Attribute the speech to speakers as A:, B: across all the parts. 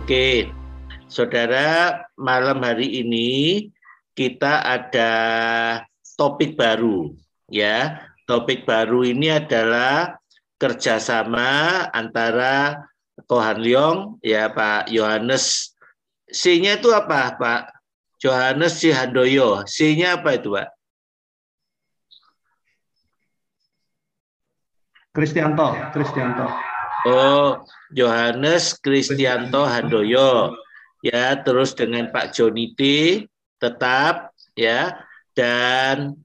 A: Oke, saudara, malam hari ini kita ada topik baru, ya. Topik baru ini adalah kerjasama antara Ko Han Leong, ya Pak Yohanes. C-nya itu apa, Pak? Yohanes C. Handoyo. C-nya apa itu, Pak?
B: Kristianto.
A: Oh, Yohanes Kristianto Handoyo. Ya, terus dengan Pak Joni T tetap, ya, dan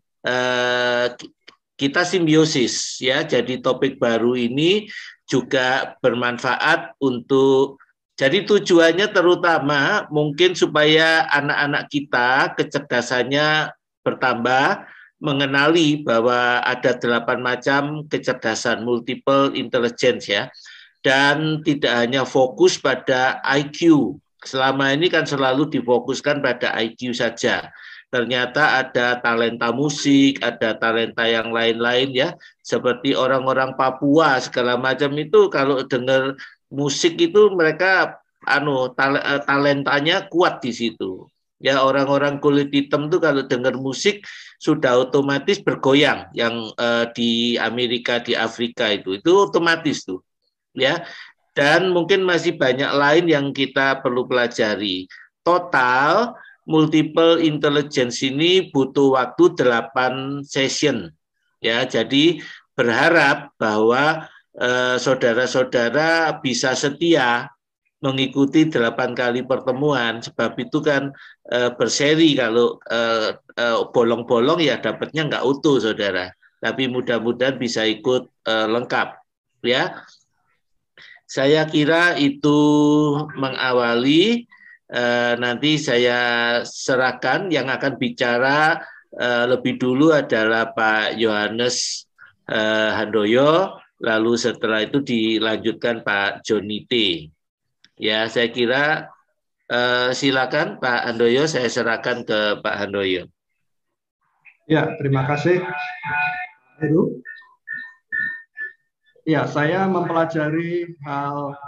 A: kita simbiosis, ya. Jadi topik baru ini juga bermanfaat untuk, jadi tujuannya terutama mungkin supaya anak-anak kita kecerdasannya bertambah, mengenali bahwa ada 8 macam kecerdasan, multiple intelligence, ya, dan tidak hanya fokus pada IQ. Selama ini kan selalu difokuskan pada IQ saja. Ternyata ada talenta musik, ada talenta yang lain-lain, ya, seperti orang-orang Papua segala macam itu kalau dengar musik itu mereka talentanya kuat di situ. Ya, orang-orang kulit hitam tuh kalau dengar musik sudah otomatis bergoyang, yang di Amerika, di Afrika itu otomatis tuh, ya. Dan mungkin masih banyak lain yang kita perlu pelajari. Total multiple intelligence ini butuh waktu 8 session, ya. Jadi berharap bahwa saudara-saudara bisa setia mengikuti 8 kali pertemuan, sebab itu kan berseri. Kalau bolong-bolong ya dapatnya nggak utuh, saudara. Tapi mudah-mudahan bisa ikut lengkap, ya. Saya kira itu mengawali. Nanti saya serahkan, yang akan bicara lebih dulu adalah Pak Yohanes Handoyo, lalu setelah itu dilanjutkan Pak Joni T. Ya, saya kira silakan Pak Handoyo, saya serahkan ke Pak Handoyo.
B: Ya, terima kasih. Heru. Ya, saya mempelajari hal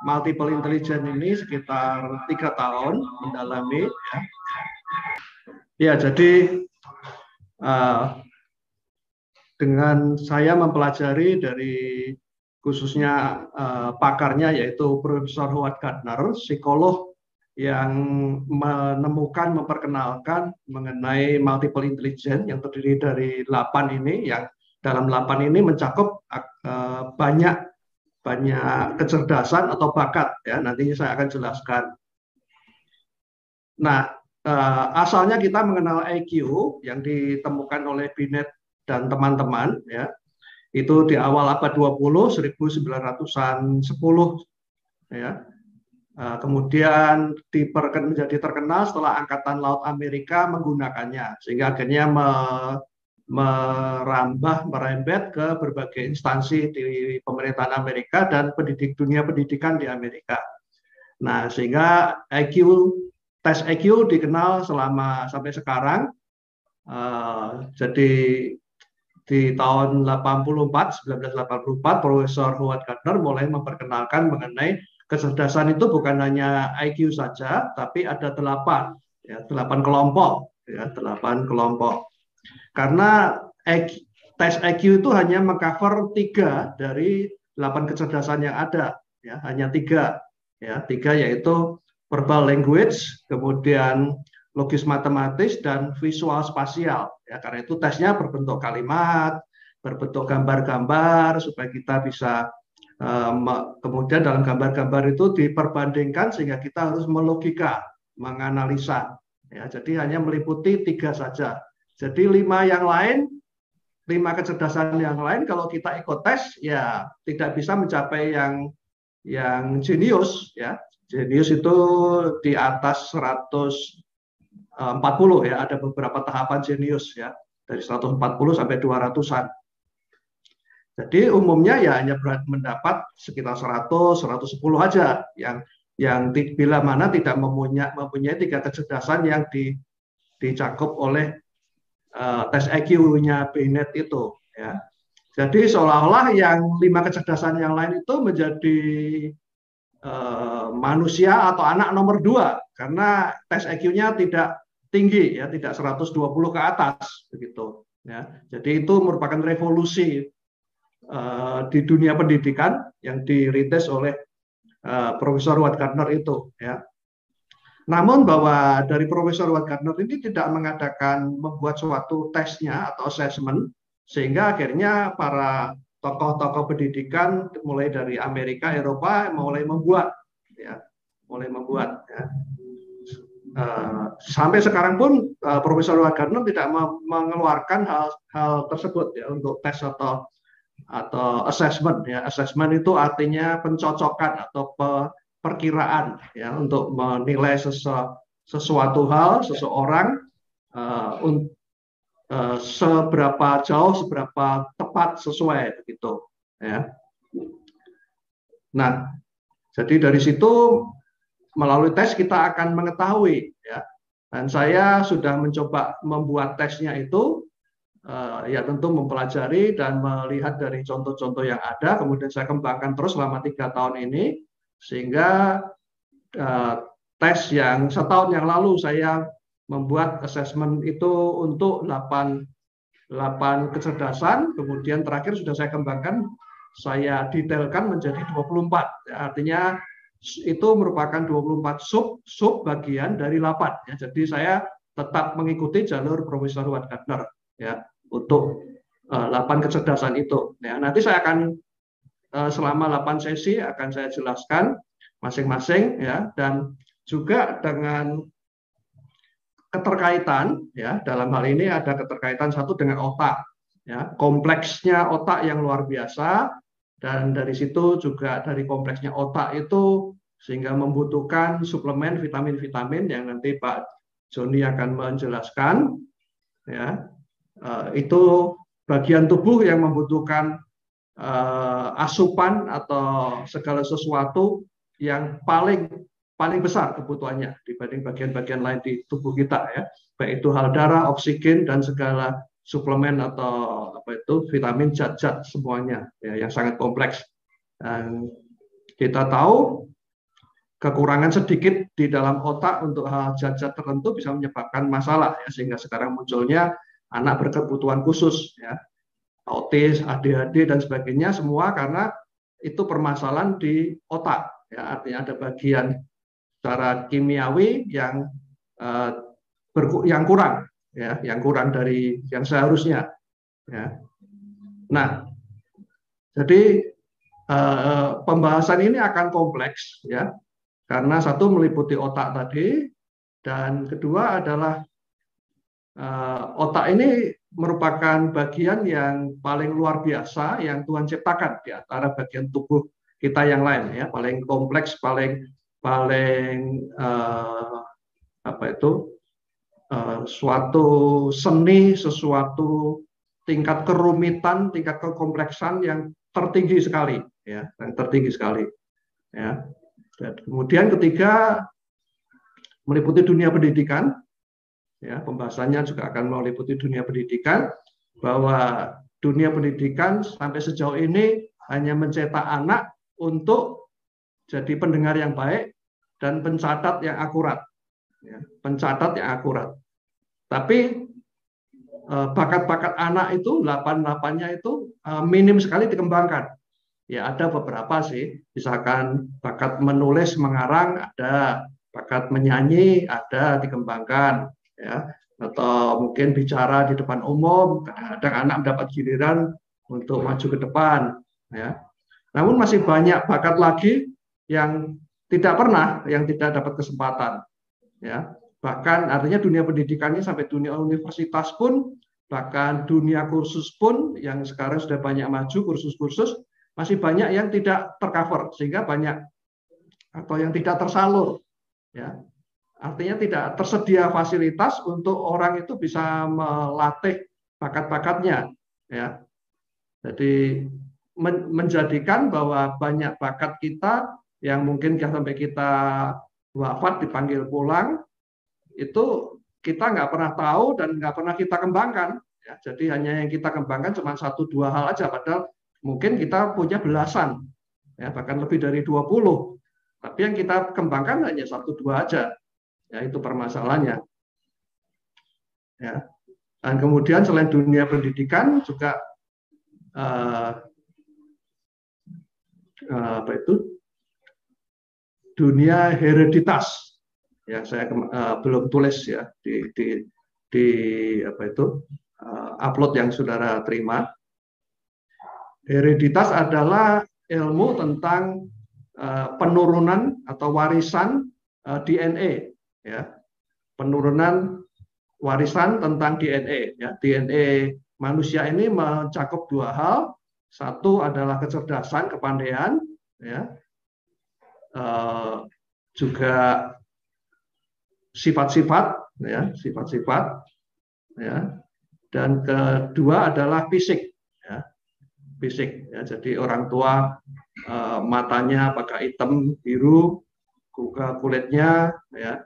B: multiple intelligence ini sekitar 3 tahun mendalami. Ya, jadi dengan saya mempelajari dari khususnya pakarnya yaitu Profesor Howard Gardner, psikolog yang menemukan, memperkenalkan mengenai multiple intelligence yang terdiri dari 8 ini, yang dalam 8 ini mencakup banyak kecerdasan atau bakat, ya. Nantinya saya akan jelaskan. Nah, asalnya kita mengenal IQ yang ditemukan oleh Binet dan teman-teman, ya. Itu di awal abad 20, 1910, ya. Kemudian menjadi terkenal setelah Angkatan Laut Amerika menggunakannya, sehingga akhirnya merembet ke berbagai instansi di pemerintahan Amerika dan dunia pendidikan di Amerika. Nah, sehingga tes IQ dikenal sampai sekarang. Jadi di tahun 1984, Profesor Howard Gardner mulai memperkenalkan mengenai kecerdasan itu bukan hanya IQ saja, tapi ada 8 kelompok, ya, 8 kelompok. Karena tes IQ itu hanya mengcover 3 dari 8 kecerdasan yang ada, ya, hanya 3, ya, 3 yaitu verbal language, kemudian logis matematis, dan visual spasial, ya. Karena itu tesnya berbentuk kalimat, berbentuk gambar-gambar supaya kita bisa kemudian dalam gambar-gambar itu diperbandingkan sehingga kita harus melogika, menganalisa, ya. Jadi hanya meliputi 3 saja. Jadi 5 kecerdasan yang lain kalau kita ikut tes ya tidak bisa mencapai yang jenius, ya. Jenius itu di atas 140, ya, ada beberapa tahapan jenius, ya, dari 140 sampai 200-an. Jadi umumnya ya hanya mendapat sekitar 100, 110 aja yang bila mana tidak mempunyai 3 kecerdasan yang dicakup oleh tes IQ-nya Binet itu, ya. Jadi seolah-olah yang 5 kecerdasan yang lain itu menjadi manusia atau anak nomor 2 karena tes IQ-nya tidak tinggi ya, tidak 120 ke atas begitu ya. Jadi itu merupakan revolusi di dunia pendidikan yang dirintis oleh Profesor Howard Gardner itu ya. Namun bahwa dari Profesor Howard Gardner ini tidak mengadakan membuat suatu tesnya atau assessment sehingga akhirnya para tokoh-tokoh pendidikan mulai dari Amerika, Eropa mulai membuat ya, ya. Sampai sekarang pun Profesor Howard Gardner tidak mengeluarkan hal tersebut ya untuk tes atau assessment ya. Assessment itu artinya pencocokan atau perkiraan ya untuk menilai sesuatu hal, seseorang seberapa jauh, seberapa tepat sesuai begitu ya. Nah, jadi dari situ melalui tes kita akan mengetahui ya. Dan saya sudah mencoba membuat tesnya itu ya tentu mempelajari dan melihat dari contoh-contoh yang ada, kemudian saya kembangkan terus selama 3 tahun ini sehingga tes yang setahun yang lalu saya membuat assessment itu untuk 8 kecerdasan, kemudian terakhir sudah saya kembangkan, saya detailkan menjadi 24. Ya, artinya itu merupakan 24 sub bagian dari 8 ya. Jadi saya tetap mengikuti jalur Profesor Howard Gardner ya untuk 8 kecerdasan itu. Ya, nanti saya akan selama 8 sesi akan saya jelaskan masing-masing ya, dan juga dengan keterkaitan ya, dalam hal ini ada keterkaitan satu dengan otak ya, kompleksnya otak yang luar biasa, dan dari situ juga dari kompleksnya otak itu sehingga membutuhkan suplemen vitamin-vitamin yang nanti Pak Joni akan menjelaskan ya. Itu bagian tubuh yang membutuhkan asupan atau segala sesuatu yang paling besar kebutuhannya dibanding bagian-bagian lain di tubuh kita ya, baik itu hal darah, oksigen dan segala suplemen atau vitamin, zat-zat semuanya ya, yang sangat kompleks. Dan kita tahu kekurangan sedikit di dalam otak untuk hal zat-zat tertentu bisa menyebabkan masalah ya, sehingga sekarang munculnya anak berkebutuhan khusus ya, autis, ADHD dan sebagainya, semua karena itu permasalahan di otak ya, artinya ada bagian secara kimiawi yang kurang ya, yang kurang dari yang seharusnya ya. Nah, jadi pembahasan ini akan kompleks ya, karena satu meliputi otak tadi, dan kedua adalah otak ini merupakan bagian yang paling luar biasa yang Tuhan ciptakan di antara bagian tubuh kita yang lain ya, paling kompleks, paling suatu seni, sesuatu tingkat kerumitan, tingkat kekompleksan yang tertinggi sekali ya, yang tertinggi sekali ya. Dan kemudian ketiga meliputi dunia pendidikan ya, pembahasannya juga akan meliputi dunia pendidikan, bahwa dunia pendidikan sampai sejauh ini hanya mencetak anak untuk jadi pendengar yang baik dan pencatat yang akurat ya, pencatat yang akurat. Tapi bakat-bakat anak itu 8-8-nya itu minim sekali dikembangkan ya. Ada beberapa sih, misalkan bakat menulis mengarang ada, bakat menyanyi ada dikembangkan ya, atau mungkin bicara di depan umum, kadang-kadang anak mendapat giliran untuk maju ke depan ya. Namun masih banyak bakat lagi yang tidak dapat kesempatan ya. Bahkan artinya dunia pendidikannya sampai dunia universitas pun, bahkan dunia kursus pun yang sekarang sudah banyak maju, kursus-kursus masih banyak yang tidak tercover, sehingga banyak atau yang tidak tersalur ya. Artinya tidak tersedia fasilitas untuk orang itu bisa melatih bakat-bakatnya ya. Jadi menjadikan bahwa banyak bakat kita yang mungkin sampai kita wafat dipanggil pulang itu kita nggak pernah tahu dan nggak pernah kita kembangkan ya. Jadi hanya yang kita kembangkan cuma 1-2 hal aja, padahal mungkin kita punya belasan ya, bahkan lebih dari 20 Tapi yang kita kembangkan hanya 1-2 aja, ya itu permasalahannya. Ya. Dan kemudian selain dunia pendidikan juga apa itu dunia hereditas. Ya saya belum tulis ya di apa itu upload yang saudara terima. Hereditas adalah ilmu tentang penurunan atau warisan DNA, ya, penurunan warisan tentang DNA. Ya. DNA manusia ini mencakup 2 hal. Satu adalah kecerdasan, kepandaian, ya, juga sifat-sifat, ya, sifat-sifat, ya, dan kedua adalah fisik, ya, fisik. Ya. Jadi orang tua matanya apakah hitam, biru, kulitnya, ya,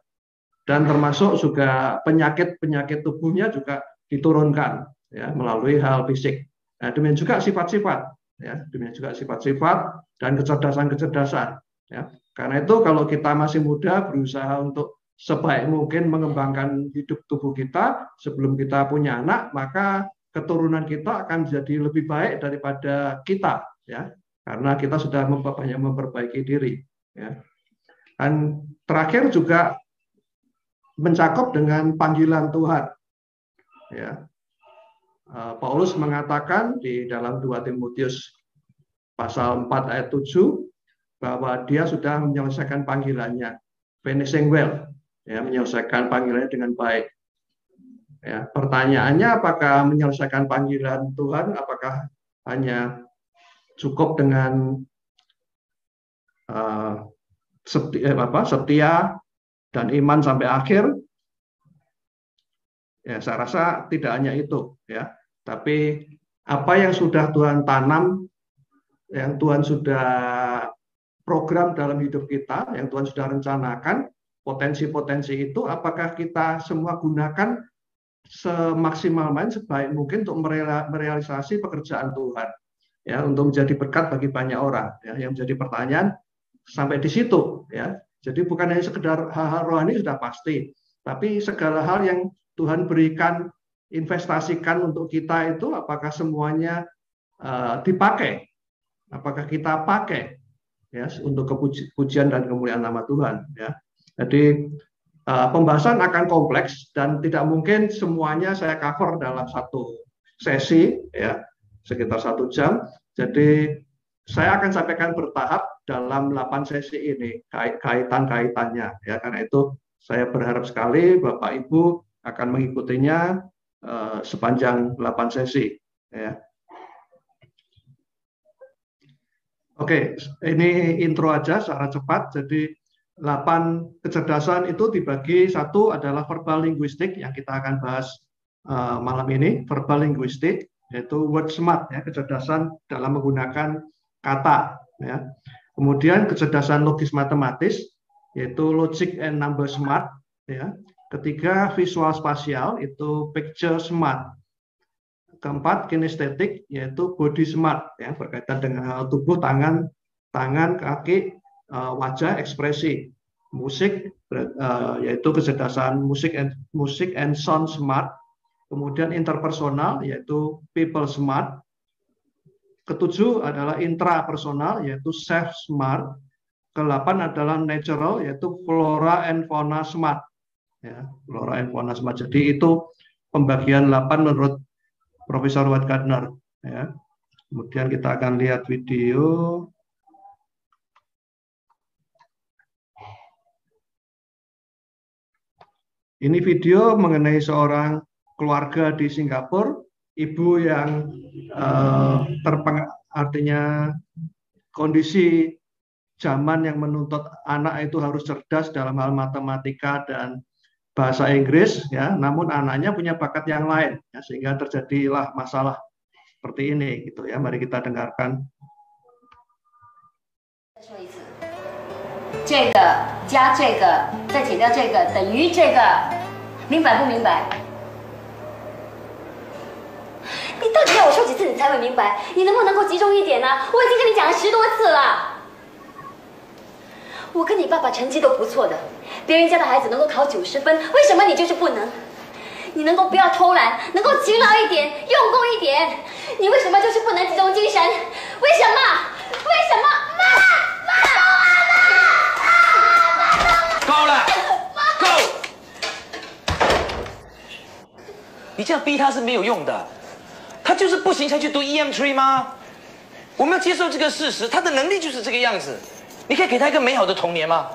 B: dan termasuk juga penyakit tubuhnya juga diturunkan, ya, melalui hal fisik. Nah, demikian juga sifat-sifat, ya, demikian juga sifat-sifat dan kecerdasan-kecerdasan, ya. Karena itu kalau kita masih muda berusaha untuk sebaik mungkin mengembangkan hidup tubuh kita sebelum kita punya anak, maka keturunan kita akan jadi lebih baik daripada kita, ya, karena kita sudah banyak memperbaiki diri, ya. Dan terakhir juga mencakup dengan panggilan Tuhan, ya. Paulus mengatakan di dalam 2 Timotius pasal 4 ayat 7 bahwa dia sudah menyelesaikan panggilannya, finishing well, ya, menyelesaikan panggilannya dengan baik. Ya, pertanyaannya apakah menyelesaikan panggilan Tuhan apakah hanya cukup dengan setia dan iman sampai akhir? Ya, saya rasa tidak hanya itu, ya. Tapi apa yang sudah Tuhan tanam, yang Tuhan sudah program dalam hidup kita, yang Tuhan sudah rencanakan, potensi-potensi itu apakah kita semua gunakan semaksimal mungkin, sebaik mungkin untuk merealisasi pekerjaan Tuhan, ya, untuk menjadi berkat bagi banyak orang, ya. Yang menjadi pertanyaan sampai di situ, ya. Jadi bukan hanya sekedar hal-hal rohani sudah pasti, tapi segala hal yang Tuhan berikan, investasikan untuk kita itu apakah semuanya dipakai? Apakah kita pakai, ya, untuk kepujian dan kemuliaan nama Tuhan, ya. Jadi pembahasan akan kompleks dan tidak mungkin semuanya saya cover dalam satu sesi, ya, sekitar 1 jam. Jadi saya akan sampaikan bertahap dalam 8 sesi ini kaitan-kaitannya, ya. Karena itu saya berharap sekali Bapak Ibu akan mengikutinya sepanjang 8 sesi, ya. Oke, ini intro aja secara cepat. Jadi 8 kecerdasan itu dibagi, 1 adalah verbal linguistik yang kita akan bahas malam ini, verbal linguistik, yaitu word smart, ya, kecerdasan dalam menggunakan kata, ya. Kemudian kecerdasan logis matematis, yaitu logic and number smart, ya. Ketiga, visual spasial, itu picture smart. Keempat, kinestetik, yaitu body smart, ya, berkaitan dengan hal tubuh, tangan, kaki, wajah, ekspresi. Musik, yaitu kecerdasan musik and sound smart. Kemudian interpersonal, yaitu people smart. Ketujuh adalah intrapersonal, yaitu self smart. Ke-8 adalah natural, yaitu flora and fauna smart. Ya, flora and fauna smart. Jadi itu pembagian 8 menurut Profesor Howard Gardner, ya. Kemudian kita akan lihat video. Ini video mengenai seorang keluarga di Singapura, ibu yang artinya kondisi zaman yang menuntut anak itu harus cerdas dalam hal matematika dan bahasa Inggris, ya, namun anaknya punya bakat yang lain, ya, sehingga terjadilah masalah seperti ini, gitu, ya. Mari kita dengarkan.
C: 这个加这个再减掉这个等于这个，明白不明白？你到底要我说几次你才会明白？你能不能够集中一点呢？我已经跟你讲了10多次了。我跟你爸爸成绩都不错的，别人家的孩子能够考90分，为什么你就是不能？你能够不要偷懒，能够勤劳一点，用功一点，你为什么就是不能集中精神？为什么？为什么？
D: 够了，够！你这样逼他是没有用的，他就是不行才去读 EM3 吗？我们要接受这个事实，他的能力就是这个样子。你可以给他一个美好的童年吗？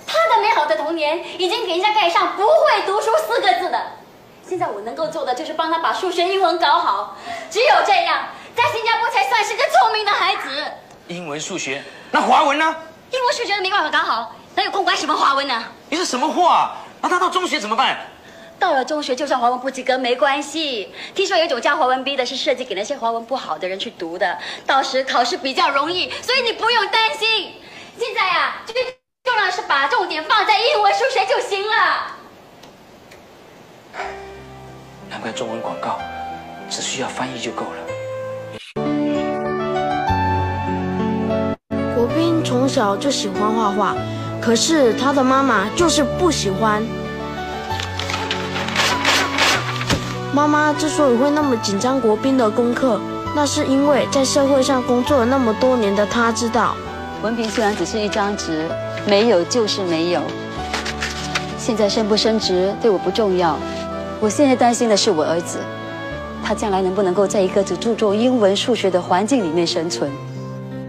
C: 他的美好的童年已经给人家盖上不会读书4个字的。现在我能够做的就是帮他把数学、英文搞好，只有这样，在新加坡才算是个聪明的孩子。
D: 英文、数学，那华文呢？
C: 英文、数学都没办法搞好，哪有空管什么华文呢？
D: 你是什么话？那他到中学怎么办？
C: 到了中学，就算华文不及格没关系。听说有一种教华文 B 的，是设计给那些华文不好的人去读的，到时考试比较容易，所以你不用担心。现在啊，最重要的是把重点放在英文、数学就行了。
D: 难怪中文广告只需要翻译就够了。
E: 国斌从小就喜欢画画，可是他的妈妈就是不喜欢。妈妈之所以会那么紧张国斌的功课，那是因为在社会上工作了那么多年的他知道，
C: 文凭虽然只是一张纸，没有就是没有。现在升不升职对我不重要，我现在担心的是我儿子，他将来能不能够在一个只注重英文、数学的环境里面生存？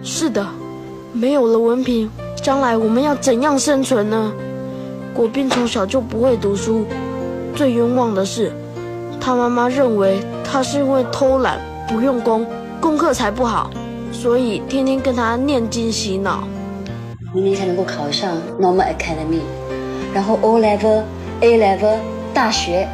E: 是的，没有了文凭，将来我们要怎样生存呢？国斌从小就不会读书，最冤枉的是，他妈妈认为他是因为偷懒不用功，功课才不好，所以天天跟他念经洗脑。
C: 明年才能够考上 Normal Academy， 然后 O Level、A Level 大学。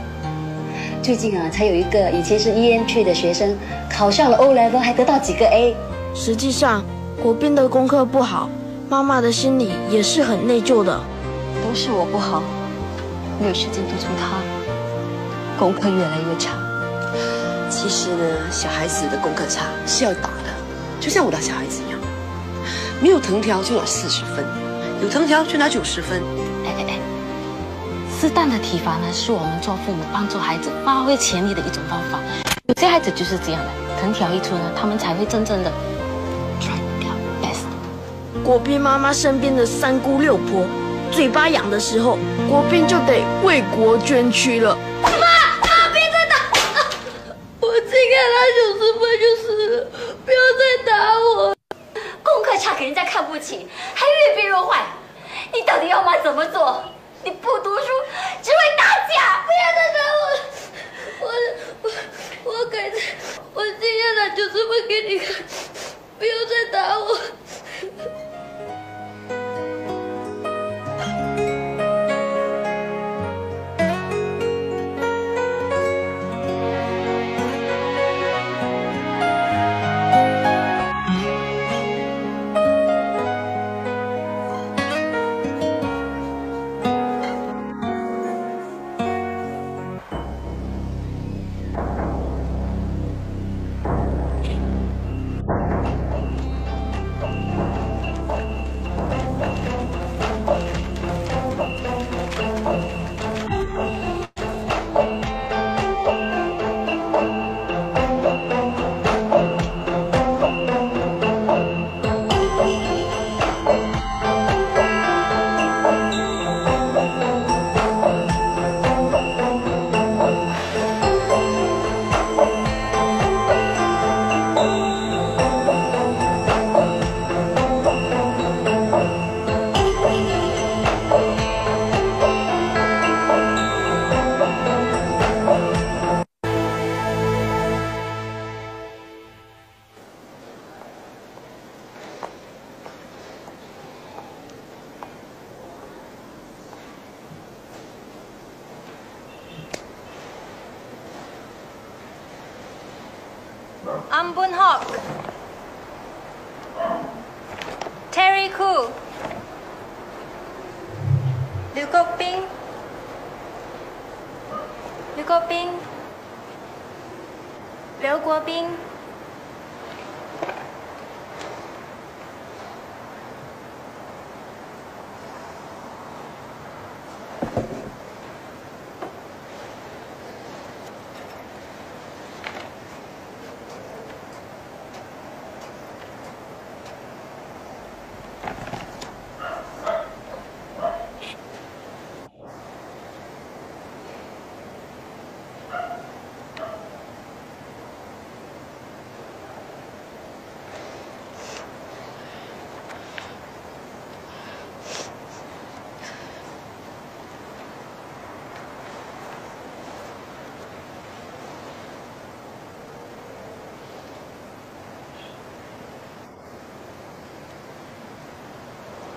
C: 最近啊，才有一个以前是 EM3 的学生考上了 O Level， 还得到几个 A。
E: 实际上，国斌的功课不好，妈妈的心里也是很内疚的。
C: 都是我不好，没有时间督促他，功课越来越差。
F: 其实呢，小孩子的功课差是要打的，就像我的小孩子一样，没有藤条就拿40分，有藤条就拿90分。
G: 适当的体罚呢，是我们做父母帮助孩子发挥潜力的一种方法。有些孩子就是这样的，藤条一出呢，他们才会真正的 try their best。
E: 国斌妈妈身边的3姑6婆，嘴巴痒的时候，国斌就得为国捐躯了。
C: 妈，别再打我！我只给他90分就是了，不要再打我。功课差给人家看不起，还越变越坏。你到底要妈怎么做？你不读书只会打架，不要再打我！我今天拿90分给你看，不要再打我。
H: Am Boon Hock, Terry Khoo, Liu Guoping, Liu Guobing,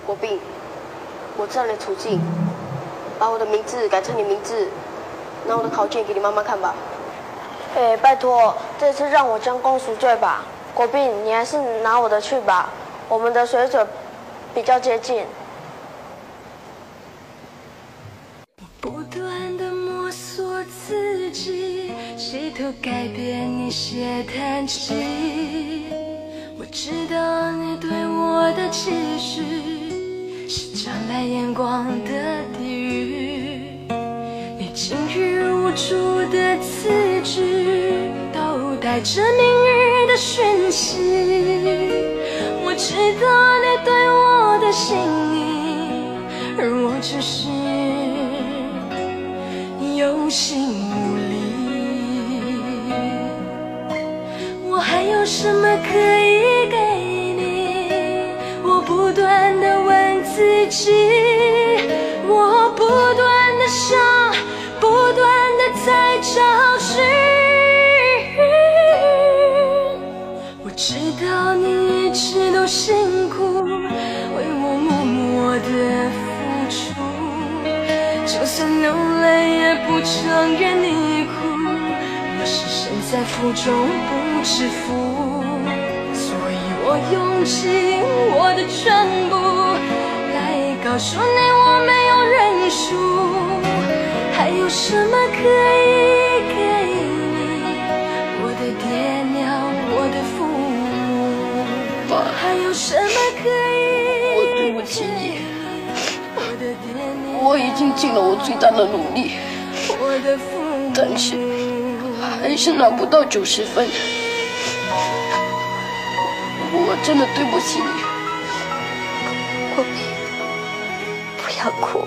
F: 国斌，我这里途径，把我的名字改成你名字，拿我的考卷给你妈妈看吧。
E: 哎，拜托，这次让我将功赎罪吧。国斌，你还是拿我的去吧，我们的水准比较接近。
I: 不断地摸索自己，试图改变你写叹气。我知道你对我的期许是将来眼光的地狱，你金玉无主的词句都带着明日的讯息。我知道你对我的心意，而我只是有心无力。我还有什么可以给你？我不断地问自己，我不断地想，不断地在找寻。我知道你一直都辛苦，为我默默地付出，就算流泪也不承认你哭。我是身在福中不知福，所以我用尽我的全部来告诉你我没有认输。还有什么可以给你？我的爹娘，我的父母，还有什么可以？
F: 我对不起你，我已经尽了我最大的努力，但是还是拿不到90分。我真的对不起你，
G: 国斌，不要哭。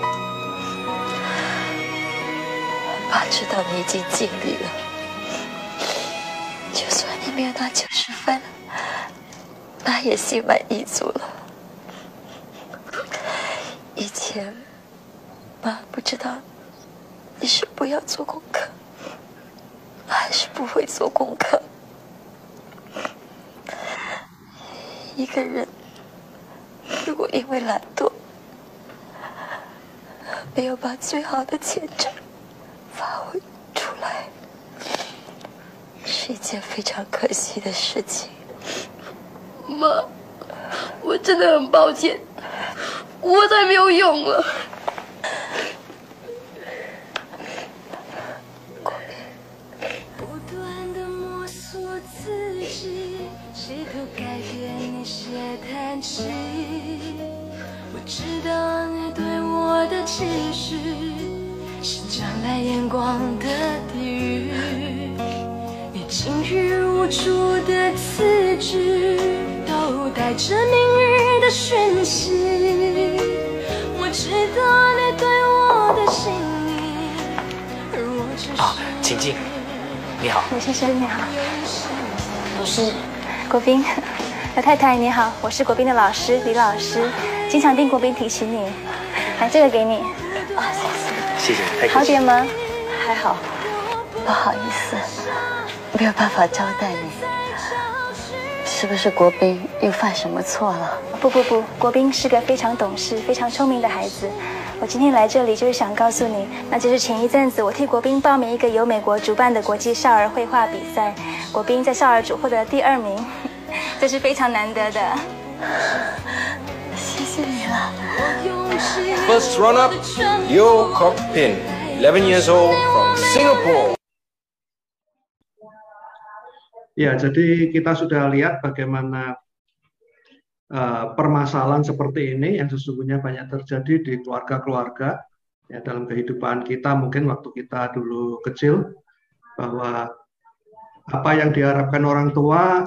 G: 爸知道你已经尽力了，就算你没有拿90分，爸也心满意足了。以前，爸不知道你是不要做功课，还是不会做功课。一个人如果因为懒惰，没有把最好的潜质发挥出来，是一件非常可惜的事情。
F: 妈，我真的很抱歉，我太没有用了。
I: 不断地摸索自己，试图改变你写叹气。我知道你对我的期许是将来眼光的地狱，你金玉无主的词句都带着明日的讯息。我知道你对我的心意，而我只是
D: 请进。你好，
H: 刘先生你好，我是国斌。刘太太你好，我是国斌的老师李老师，经常听国斌提起你。来，这个给你。
D: 谢谢，太客气。
H: 好点吗？
G: 还好，不好意思，没有办法招待你。是不是国斌又犯什么错了？
H: 不，国斌是个非常懂事、非常聪明的孩子。我今天来这里就是想告诉你，那就是前一阵子我替国斌报名一个由美国主办的国际少儿绘画比赛，国斌在少儿组获得第2名，这是非常难得的。
G: 谢谢你了。
J: First runner-up, Yeo Kok Pin, 11 years old from Singapore.
B: Ya, jadi kita sudah lihat bagaimana permasalahan seperti ini yang sesungguhnya banyak terjadi di keluarga-keluarga ya dalam kehidupan kita mungkin waktu kita dulu kecil, bahwa apa yang diharapkan orang tua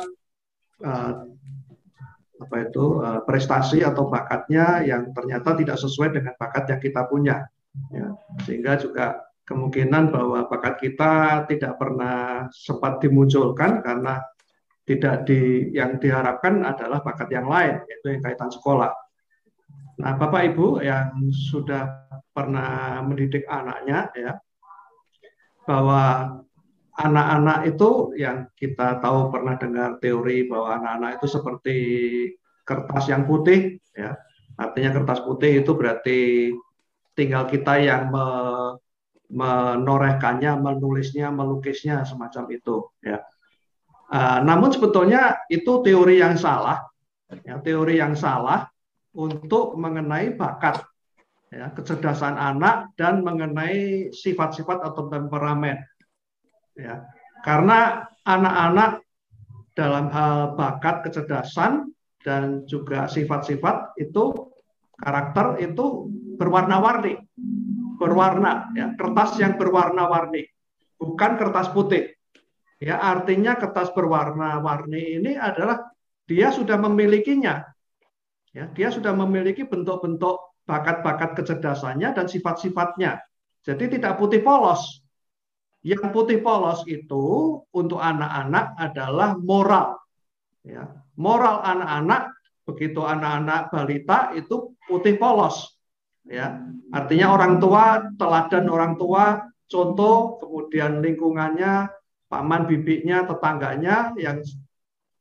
B: prestasi atau bakatnya yang ternyata tidak sesuai dengan bakat yang kita punya. Ya, sehingga juga kemungkinan bahwa bakat kita tidak pernah sempat dimunculkan karena yang diharapkan adalah bakat yang lain, yaitu yang kaitan sekolah. Nah, Bapak Ibu yang sudah pernah mendidik anaknya, ya, bahwa anak-anak itu yang kita tahu pernah dengar teori bahwa anak-anak itu seperti kertas yang putih, ya. Artinya kertas putih itu berarti tinggal kita yang menorehkannya, menulisnya, melukisnya, semacam itu, ya. Namun sebetulnya itu teori yang salah, ya, teori yang salah untuk mengenai bakat, ya, kecerdasan anak dan mengenai sifat-sifat atau temperamen, ya. Karena anak-anak dalam hal bakat, kecerdasan dan juga sifat-sifat itu karakter itu berwarna-warni, berwarna, ya, kertas yang berwarna-warni, bukan kertas putih. Ya, artinya kertas berwarna-warni ini adalah dia sudah memilikinya. Ya, dia sudah memiliki bentuk-bentuk bakat-bakat kecerdasannya dan sifat-sifatnya. Jadi tidak putih polos. Yang putih polos itu untuk anak-anak adalah moral. Ya, moral anak-anak, begitu anak-anak balita itu putih polos. Ya, artinya orang tua, teladan orang tua, contoh, kemudian lingkungannya, paman bibinya, tetangganya yang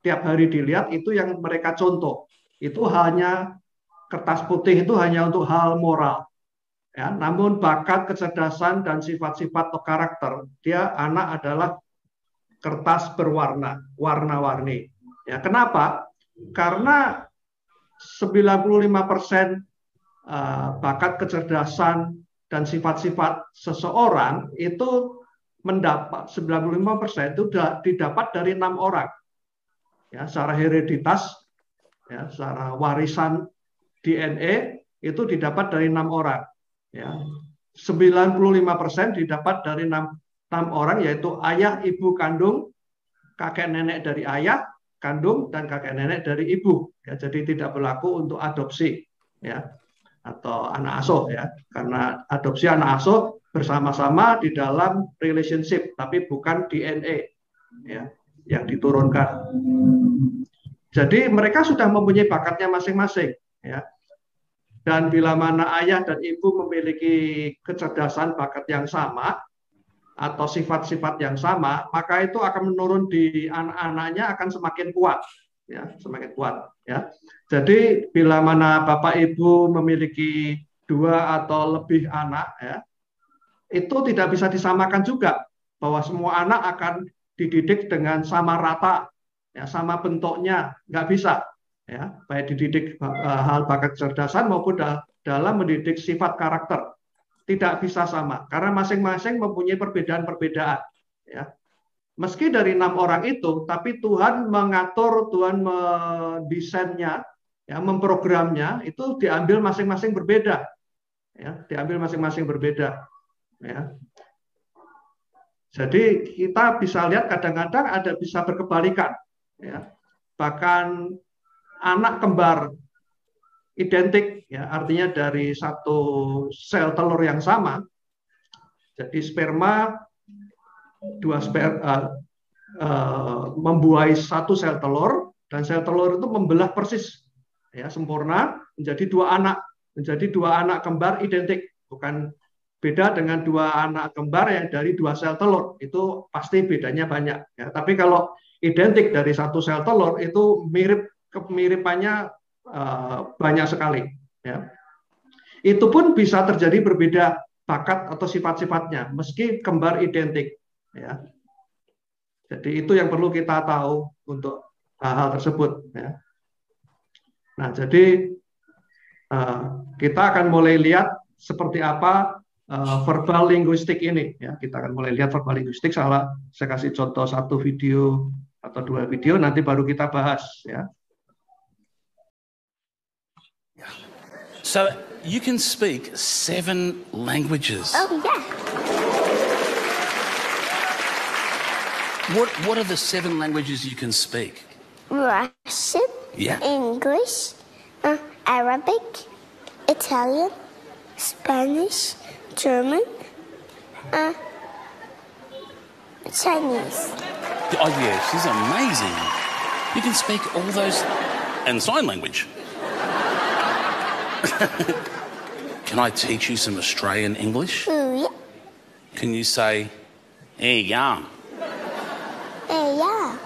B: tiap hari dilihat itu yang mereka contoh. Itu hanya kertas putih itu hanya untuk hal moral. Ya, namun bakat, kecerdasan dan sifat-sifat atau karakter dia anak adalah kertas berwarna, warna-warni. Ya, kenapa? Karena 95% bakat, kecerdasan dan sifat-sifat seseorang itu mendapat 95% itu didapat dari 6 orang. Ya, secara hereditas, ya, secara warisan DNA itu didapat dari 6 orang. Ya, 95% didapat dari 6 orang, yaitu ayah, ibu kandung, kakek nenek dari ayah kandung dan kakek nenek dari ibu. Ya, jadi tidak berlaku untuk adopsi, ya, atau anak asuh, ya, karena adopsi anak asuh bersama-sama di dalam relationship, tapi bukan DNA, ya, yang diturunkan. Jadi mereka sudah mempunyai bakatnya masing-masing, ya. Dan bila mana ayah dan ibu memiliki kecerdasan bakat yang sama atau sifat-sifat yang sama, maka itu akan menurun di anak-anaknya akan semakin kuat, ya, semakin kuat, ya. Jadi bila mana bapak ibu memiliki 2 atau lebih anak, ya, itu tidak bisa disamakan juga bahwa semua anak akan dididik dengan sama rata, ya, sama bentuknya, nggak bisa. Ya, baik dididik hal bakat kecerdasan maupun dalam mendidik sifat karakter tidak bisa sama karena masing-masing mempunyai perbedaan-perbedaan. Ya, meski dari 6 orang itu, tapi Tuhan mengatur, Tuhan mendesainnya, ya, memprogramnya itu diambil masing-masing berbeda. Ya, diambil masing-masing berbeda. Ya. Jadi kita bisa lihat kadang-kadang ada bisa berkebalikan. Ya. Bahkan anak kembar identik, ya, artinya dari satu sel telur yang sama. Jadi sperma membuahi satu sel telur dan sel telur itu membelah persis, ya, sempurna menjadi 2 anak, menjadi 2 anak kembar identik. Bukan beda dengan 2 anak kembar yang dari 2 sel telur, itu pasti bedanya banyak, ya. Tapi kalau identik dari satu sel telur itu kemiripannya banyak sekali, ya. Itu pun bisa terjadi berbeda bakat atau sifat-sifatnya meski kembar identik, ya. Jadi itu yang perlu kita tahu untuk hal tersebut, ya. Nah, jadi kita akan mulai lihat seperti apa verbal linguistik ini, ya. Kita akan mulai lihat verbal linguistik. Saya kasih contoh 1 video atau 2 video, nanti baru kita bahas, ya.
K: So you can speak 7 languages.
C: Oh yeah.
K: What are the 7 languages you can speak?
C: Russian,
K: Yeah.
L: English, Arabic, Italian, Spanish, German, Chinese.
K: Oh, yeah, she's amazing. You can speak all those... and sign language. Can I teach you some Australian English?
L: Yeah.
K: Can you say, hey, yeah?
L: Yeah.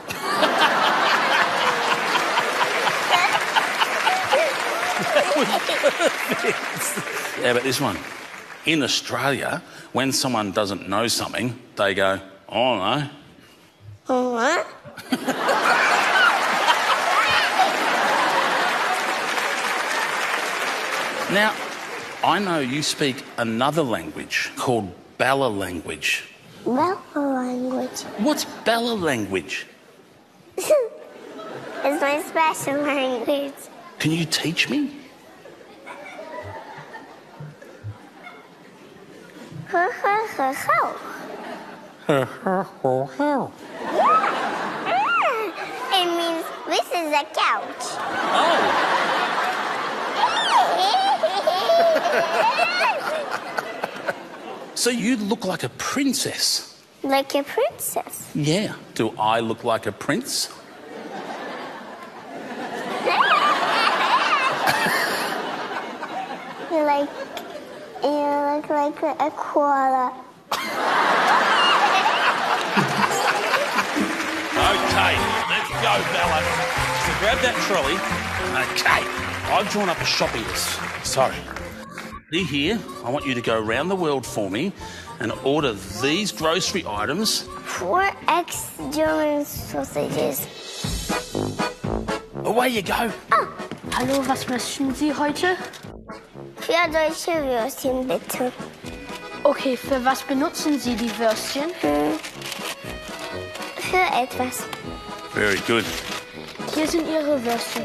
K: How about this one? In Australia, when someone doesn't know something, they go, oh, no.
L: What?
K: Now, I know you speak another language called Bella language.
L: Bella language.
K: What's Bella language?
L: It's my special language.
K: Can you teach me?
L: It means this is a couch.
K: So you look like a princess.
L: Like a princess.
K: Yeah. Do I look like a prince?
L: You look like a koala.
K: Okay, let's go, Bella. So grab that trolley. Okay, I've drawn up a shopping list. So, here, I want you to go around the world for me and order these grocery items.
L: 4 eggs, German sausages.
K: Away you go.
E: Hallo, was möchten Sie heute?
L: 4 deutsche Würstchen, bitte.
E: Okay, für was benutzen Sie die Würstchen?
L: Für etwas.
K: Very good.
E: Hier sind Ihre Würstchen.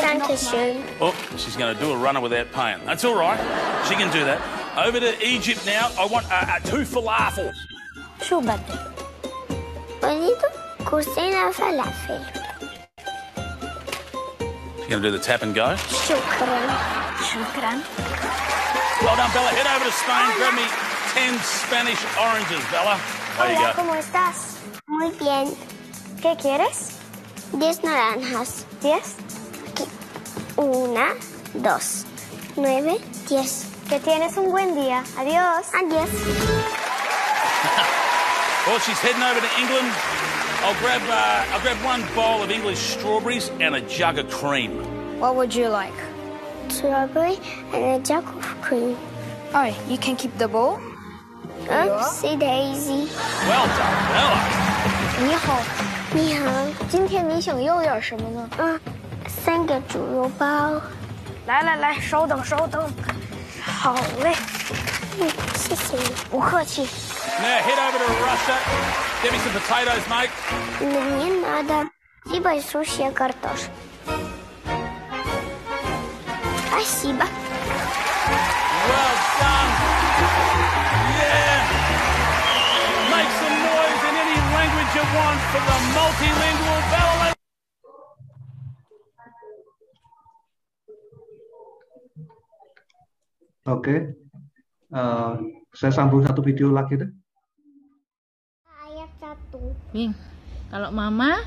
L: Dankeschön.
K: Oh, she's going to do a runner without paying. That's all right. She can do that. Over to Egypt now. I want 2 falafel.
L: شو بدك؟ أريد كوسين فلافل.
K: She's going to do the tap and go.
L: شكرا. شكرا.
K: Well done, Bella. Head over to Spain. Grab me 10 Spanish oranges, Bella. There you
L: Hola,
K: go.
L: ¿cómo estás? Muy bien. ¿Qué quieres? 10 naranjas. 10. Aquí. 1, 2, 9, 10. Que tienes un buen día. Adiós. Adiós.
K: Well, she's heading over to England. I'll grab 1 bowl of English strawberries and a jug of cream.
H: What would you like?
L: Strawberry and a jug of cream.
H: All right, you can keep the bowl.
L: Oopsie daisy.
K: Well done, Bella.
H: 你好，
L: 你好，
H: 今天你想要点什么呢
L: ？3个猪肉包。
H: 来，稍等。好嘞，
L: 谢谢你。
H: 不客气。
K: Now head over to Russia. Get me some potatoes, mate.
L: Мне надо 2 большущие картошки. Спасибо.
K: Well done. Yeah. Make some noise in any language you want for the multilingual Bella.
B: Oke. Saya sambung satu video lagi deh.
L: Ayat 1.
M: Bing, kalau mama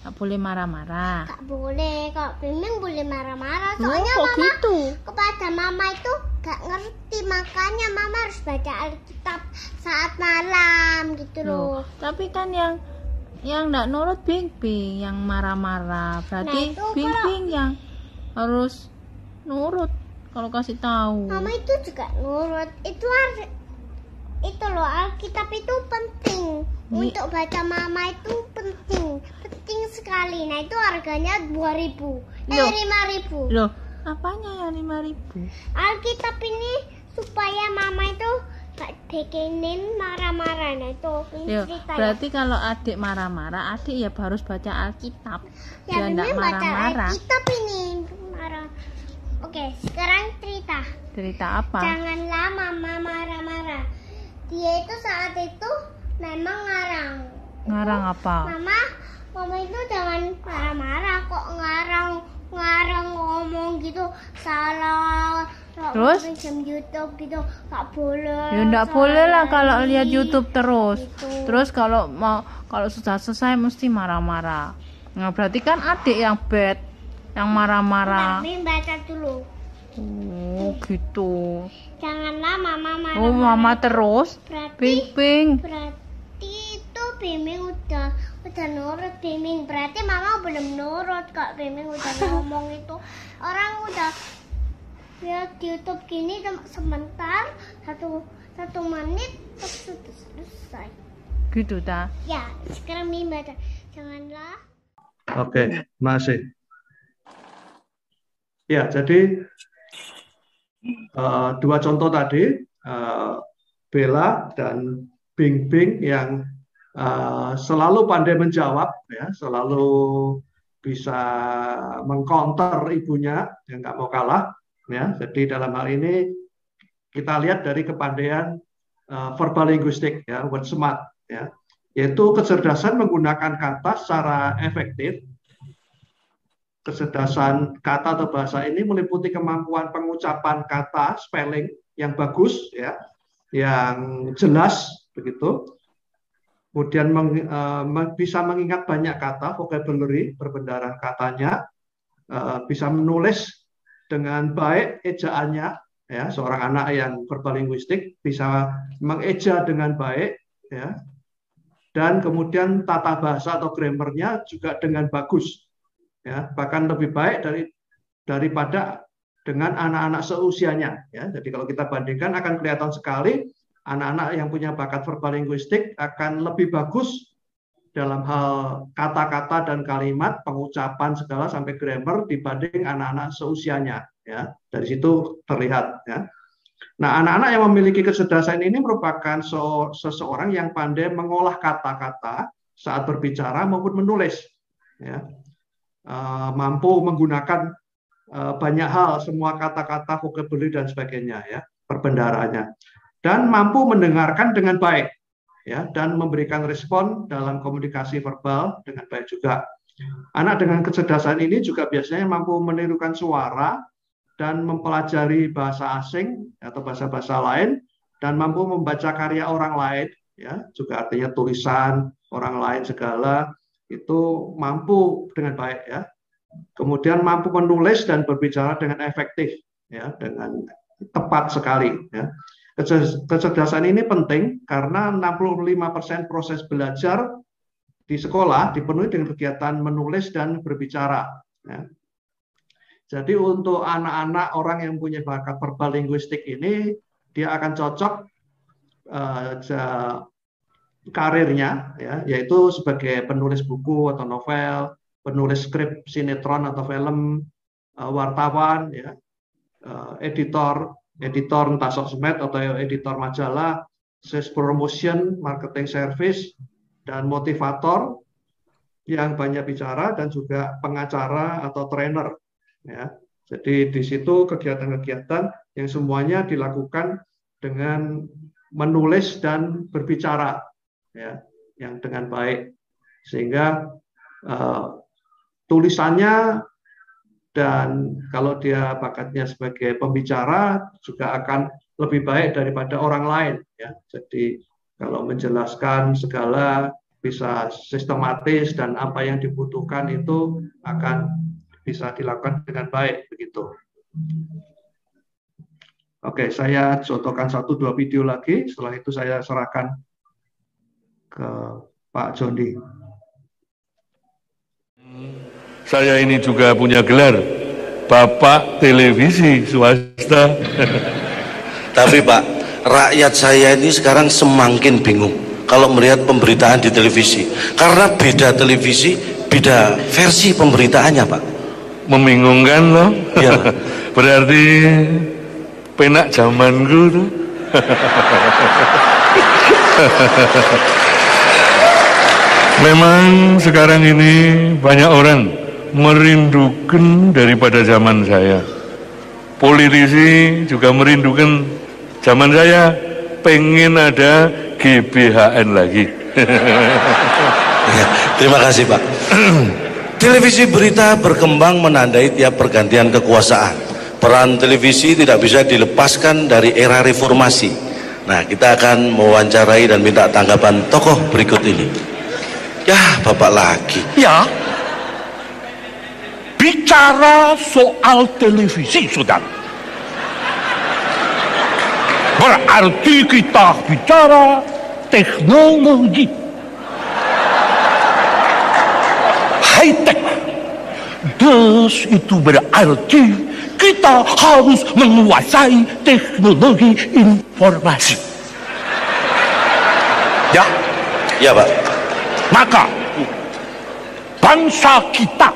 M: nggak boleh marah-marah.
L: Nggak boleh, kalau Biming boleh marah-marah.
M: Loh,
L: Soalnya
M: kok
L: mama
M: gitu?
L: Kepada mama itu nggak ngerti, makanya mama harus baca Alkitab saat malam gitu loh.
M: Tapi kan yang nggak nurut Bing, yang marah-marah. Berarti
L: Nah,
M: Bing yang harus nurut kalau kasih tahu.
L: Mama itu juga nurut. Itu loh, Alkitab itu penting. Untuk baca mama itu penting sekali. Nah, itu harganya 2.000. 5.000.
M: Loh, apanya yang 5.000?
L: Alkitab ini supaya mama itu gak bikinin marah-marah. Nah, itu cerita.
M: Berarti kalau adik marah-marah, adik ya harus baca Alkitab.
L: Ya,
M: biar enggak
L: baca
M: marah-marah.
L: Alkitab ini marah. Oke, sekarang cerita.
M: Cerita apa?
L: Janganlah mama marah-marah. Dia itu saat itu memang ngarang.
M: Ngarang apa?
L: Mama itu jangan marah-marah kok, ngarang ngomong gitu salah.
M: Terus?
L: Jam YouTube gitu nggak boleh.
M: Ya nggak boleh lah kalau lihat YouTube terus.
L: Gitu.
M: Terus kalau sudah selesai mesti marah-marah. Nah berarti kan adik yang bad, yang marah-marah.
L: Mami baca dulu.
M: Oh gitu.
L: Janganlah mama marah.
M: Oh mama terus. Ping.
L: Berarti itu Biming udah nurut Biming. Berarti mama belum nurut kak. Biming udah ngomong itu. Orang udah lihat YouTube gini sebentar satu menit terus sudah selesai.
M: Gitu ta?
L: Ya sekarang Biming baca. Janganlah.
B: Oke, masih. Ya, jadi dua contoh tadi, Bella dan Bing yang selalu pandai menjawab, ya, selalu bisa mengcounter ibunya yang nggak mau kalah, ya. Jadi dalam hal ini kita lihat dari kepandaian verbal linguistik, ya, word smart, ya, yaitu kecerdasan menggunakan kata secara efektif. Kecerdasan kata atau bahasa ini meliputi kemampuan pengucapan kata, spelling yang bagus, ya, yang jelas, begitu. Kemudian bisa mengingat banyak kata, vocabulary, perbendaharaan katanya, bisa menulis dengan baik ejaannya, ya, seorang anak yang verbal linguistik bisa mengeja dengan baik, ya, dan kemudian tata bahasa atau grammarnya juga dengan bagus, ya, bahkan lebih baik daripada dengan anak-anak seusianya, ya. Jadi kalau kita bandingkan akan kelihatan sekali anak-anak yang punya bakat verbal linguistik akan lebih bagus dalam hal kata-kata dan kalimat, pengucapan segala sampai grammar dibanding anak-anak seusianya, ya. Dari situ terlihat, ya. Nah, anak-anak yang memiliki kecerdasan ini merupakan seseorang yang pandai mengolah kata-kata saat berbicara maupun menulis, ya. Mampu menggunakan banyak hal, semua kata-kata, vocabulary dan sebagainya, ya, perbendaharaannya, dan mampu mendengarkan dengan baik, ya, dan memberikan respon dalam komunikasi verbal dengan baik juga. Anak dengan kecerdasan ini juga biasanya mampu menirukan suara dan mempelajari bahasa asing atau bahasa-bahasa lain dan mampu membaca karya orang lain, ya, juga artinya tulisan orang lain segala itu mampu dengan baik, ya. Kemudian mampu menulis dan berbicara dengan efektif, ya, dengan tepat sekali, ya. Kecerdasan ini penting karena 65% proses belajar di sekolah dipenuhi dengan kegiatan menulis dan berbicara, ya. Jadi untuk anak-anak orang yang punya bakat verbal linguistik ini, dia akan cocok karirnya, ya, yaitu sebagai penulis buku atau novel, penulis skrip sinetron atau film, wartawan, ya, editor entah sosmed atau editor majalah, sales promotion, marketing service, dan motivator yang banyak bicara, dan juga pengacara atau trainer, ya. Jadi di situ kegiatan-kegiatan yang semuanya dilakukan dengan menulis dan berbicara, ya, yang dengan baik, sehingga tulisannya dan kalau dia bakatnya sebagai pembicara juga akan lebih baik daripada orang lain, ya. Jadi kalau menjelaskan segala bisa sistematis dan apa yang dibutuhkan itu akan bisa dilakukan dengan baik, begitu. Oke, saya contohkan 1-2 video lagi, setelah itu saya serahkan ke Pak Joni.
N: Saya ini juga punya gelar Bapak Televisi Swasta.
O: Tapi Pak, rakyat saya ini sekarang semakin bingung kalau melihat pemberitaan di televisi. Karena beda televisi, beda versi pemberitaannya, Pak.
N: Membingungkan loh.
O: Ya.
N: Berarti penak zamanku tuh. Memang sekarang ini banyak orang merindukan daripada zaman saya. Politisi juga merindukan zaman saya, pengen ada GBHN lagi.
O: Ya, terima kasih Pak. Televisi berita berkembang menandai tiap pergantian kekuasaan. Peran televisi tidak bisa dilepaskan dari era reformasi. Nah, kita akan mewawancarai dan minta tanggapan tokoh berikut ini. Ya, Bapak lagi.
N: Ya, bicara soal televisi, saudara, berarti kita bicara teknologi. High-tech. Dus itu berarti kita harus menguasai teknologi informasi. Ya?
O: Ya, Pak.
N: Maka bangsa kita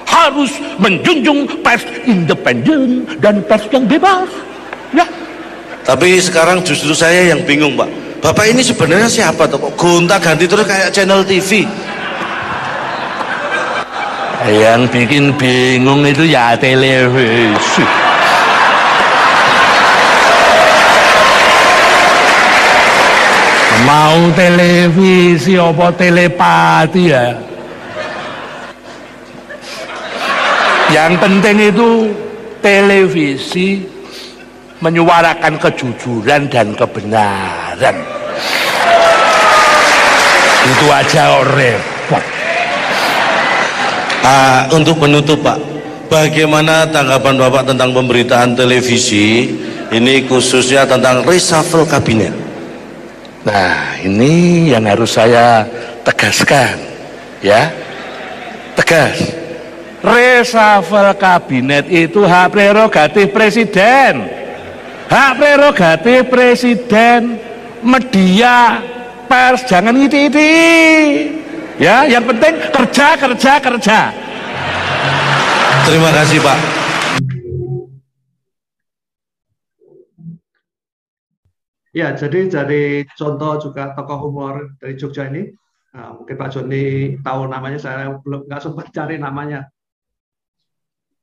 N: harus menjunjung pers independen dan pers yang bebas. Ya.
O: Tapi sekarang justru saya yang bingung, Pak. Bapak ini sebenarnya siapa tuh? Kok gonta-ganti terus kayak channel TV?
N: Yang bikin bingung itu ya televisi. Mau televisi apa telepati ya? Yang penting itu televisi menyuarakan kejujuran dan kebenaran. Itu aja repot.
O: Untuk menutup, Pak, bagaimana tanggapan Bapak tentang pemberitaan televisi ini, khususnya tentang reshuffle kabinet?
N: Nah, ini yang harus saya tegaskan, ya, tegas. Reshuffle kabinet itu hak prerogatif presiden, hak prerogatif presiden. Media, pers jangan ngiti-ngiti. Ya, yang penting kerja.
O: Terima kasih, Pak.
B: Ya, jadi dari contoh juga tokoh humor dari Jogja ini, mungkin Pak Joni tahu namanya, saya belum nggak sempat cari namanya.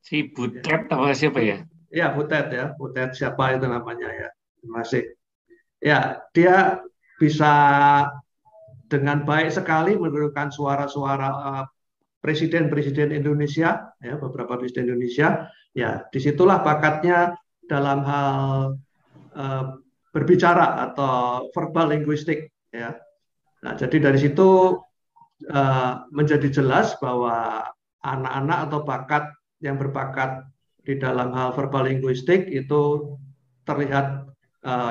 P: Si Butet atau siapa ya?
B: Ya, Butet ya, Butet siapa itu namanya ya, masih. Ya, dia bisa dengan baik sekali menirukan suara-suara presiden-presiden Indonesia, ya, beberapa presiden Indonesia. Ya, disitulah bakatnya dalam hal berbicara atau verbal linguistik, ya. Nah, jadi dari situ menjadi jelas bahwa anak-anak atau bakat yang berbakat di dalam hal verbal linguistik itu terlihat,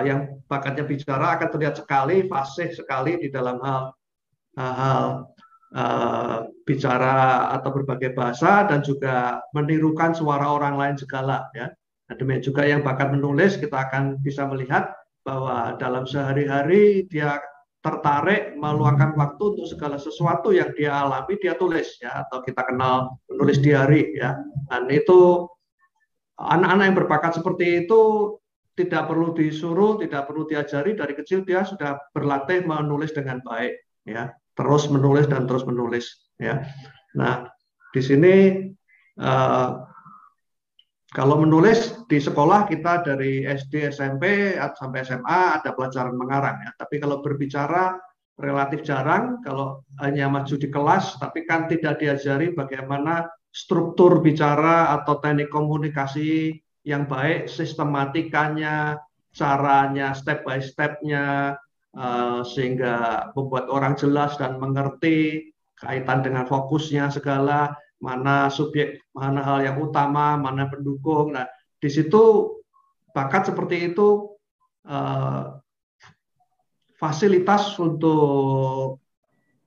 B: yang bakatnya bicara akan terlihat sekali, fasih sekali di dalam hal bicara atau berbagai bahasa, dan juga menirukan suara orang lain segala, ya. Nah, demikian juga yang bakat menulis, kita akan bisa melihat bahwa dalam sehari-hari dia tertarik meluangkan waktu untuk segala sesuatu yang dia alami dia tulis, ya, atau kita kenal menulis diari, ya. Dan itu anak-anak yang berbakat seperti itu tidak perlu disuruh, tidak perlu diajari, dari kecil dia sudah berlatih menulis dengan baik, ya, terus menulis dan terus menulis, ya. Nah, di sini kalau menulis di sekolah kita dari SD, SMP sampai SMA ada pelajaran mengarang, ya. Tapi kalau berbicara relatif jarang, kalau hanya maju di kelas, tapi kan tidak diajari bagaimana struktur bicara atau teknik komunikasi yang baik, sistematikanya, caranya, step by step-nya, sehingga membuat orang jelas dan mengerti kaitan dengan fokusnya segala, mana subjek, mana hal yang utama, mana pendukung. Nah, di situ bakat seperti itu fasilitas untuk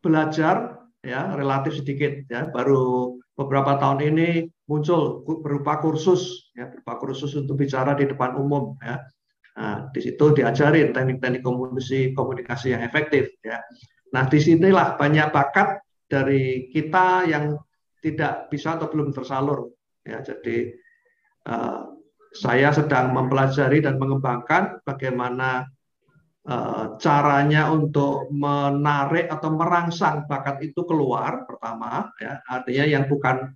B: belajar, ya, relatif sedikit, ya. Baru beberapa tahun ini muncul berupa kursus, ya, berupa kursus untuk bicara di depan umum, ya. Nah, di situ diajarin teknik-teknik komunikasi yang efektif, ya. Nah, disinilah banyak bakat dari kita yang tidak bisa atau belum tersalur, ya. Jadi saya sedang mempelajari dan mengembangkan bagaimana caranya untuk menarik atau merangsang bakat itu keluar pertama, ya. Artinya yang bukan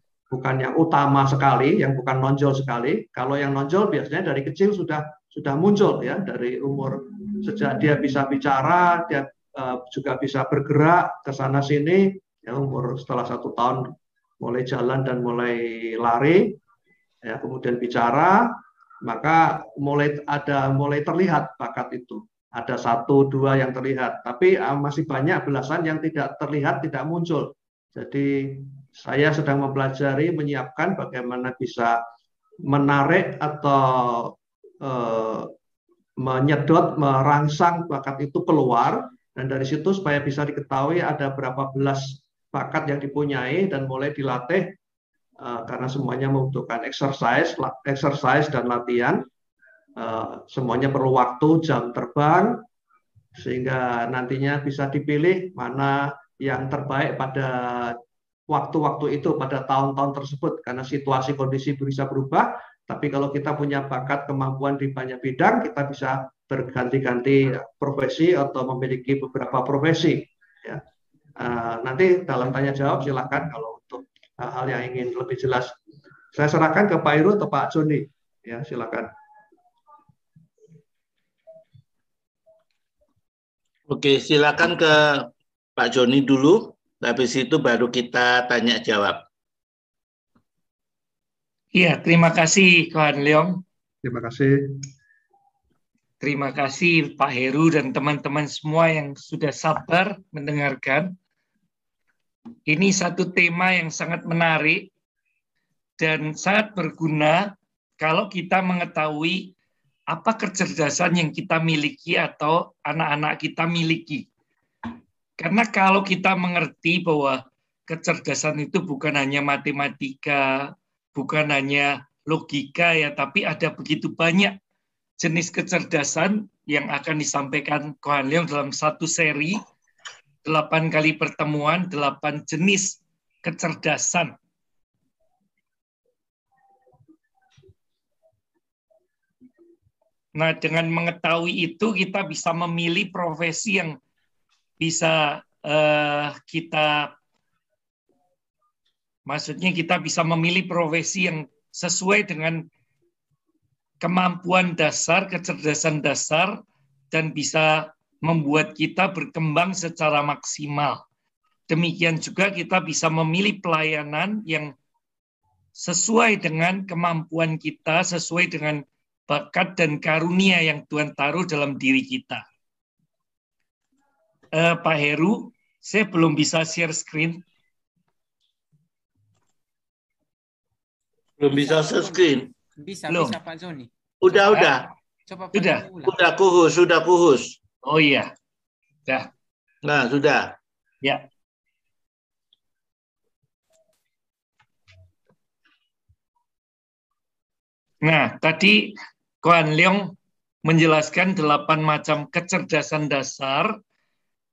B: yang utama sekali, yang bukan nonjol sekali. Kalau yang nonjol biasanya dari kecil sudah muncul, ya, dari umur, sejak dia bisa bicara, dia juga bisa bergerak ke sana sini, ya, umur setelah 1 tahun mulai jalan dan mulai lari, ya, kemudian bicara, maka mulai terlihat bakat itu. Ada 1, 2 yang terlihat, tapi masih banyak belasan yang tidak terlihat, tidak muncul. Jadi saya sedang mempelajari, menyiapkan bagaimana bisa menarik atau menyedot, merangsang bakat itu keluar, dan dari situ supaya bisa diketahui ada berapa belas bakat yang dipunyai dan mulai dilatih, karena semuanya membutuhkan exercise dan latihan. Semuanya perlu waktu, jam terbang, sehingga nantinya bisa dipilih mana yang terbaik pada waktu-waktu itu, pada tahun-tahun tersebut, karena situasi kondisi bisa berubah. Tapi kalau kita punya bakat, kemampuan di banyak bidang, kita bisa berganti-ganti profesi atau memiliki beberapa profesi. Ya. Nanti dalam tanya jawab silakan kalau untuk hal-hal yang ingin lebih jelas. Saya serahkan ke Pak Heru atau Pak Joni. Ya, silakan.
A: Oke, silakan ke Pak Joni dulu, habis itu baru kita tanya jawab.
P: Iya, terima kasih Kohan Leong.
B: Terima kasih.
P: Terima kasih Pak Heru dan teman-teman semua yang sudah sabar mendengarkan. Ini satu tema yang sangat menarik dan sangat berguna kalau kita mengetahui apa kecerdasan yang kita miliki atau anak-anak kita miliki. Karena kalau kita mengerti bahwa kecerdasan itu bukan hanya matematika, bukan hanya logika ya, tapi ada begitu banyak jenis kecerdasan yang akan disampaikan Kohan Leong dalam satu seri, 8 kali pertemuan, 8 jenis kecerdasan. Nah, dengan mengetahui itu kita bisa memilih profesi yang bisa kita bisa memilih profesi yang sesuai dengan kemampuan dasar, kecerdasan dasar, dan bisa membuat kita berkembang secara maksimal. Demikian juga kita bisa memilih pelayanan yang sesuai dengan kemampuan kita, sesuai dengan bakat dan karunia yang Tuhan taruh dalam diri kita. Pak Heru, saya belum bisa share screen.
A: Belum bisa share screen?
Q: Bisa,
A: belum.
Q: Bisa Pak Joni.
A: Udah.
Q: Coba
A: Sudah kuhus.
P: Oh iya. Sudah.
A: Nah, sudah.
P: Ya. Nah, tadi Kohan Leong menjelaskan 8 macam kecerdasan dasar.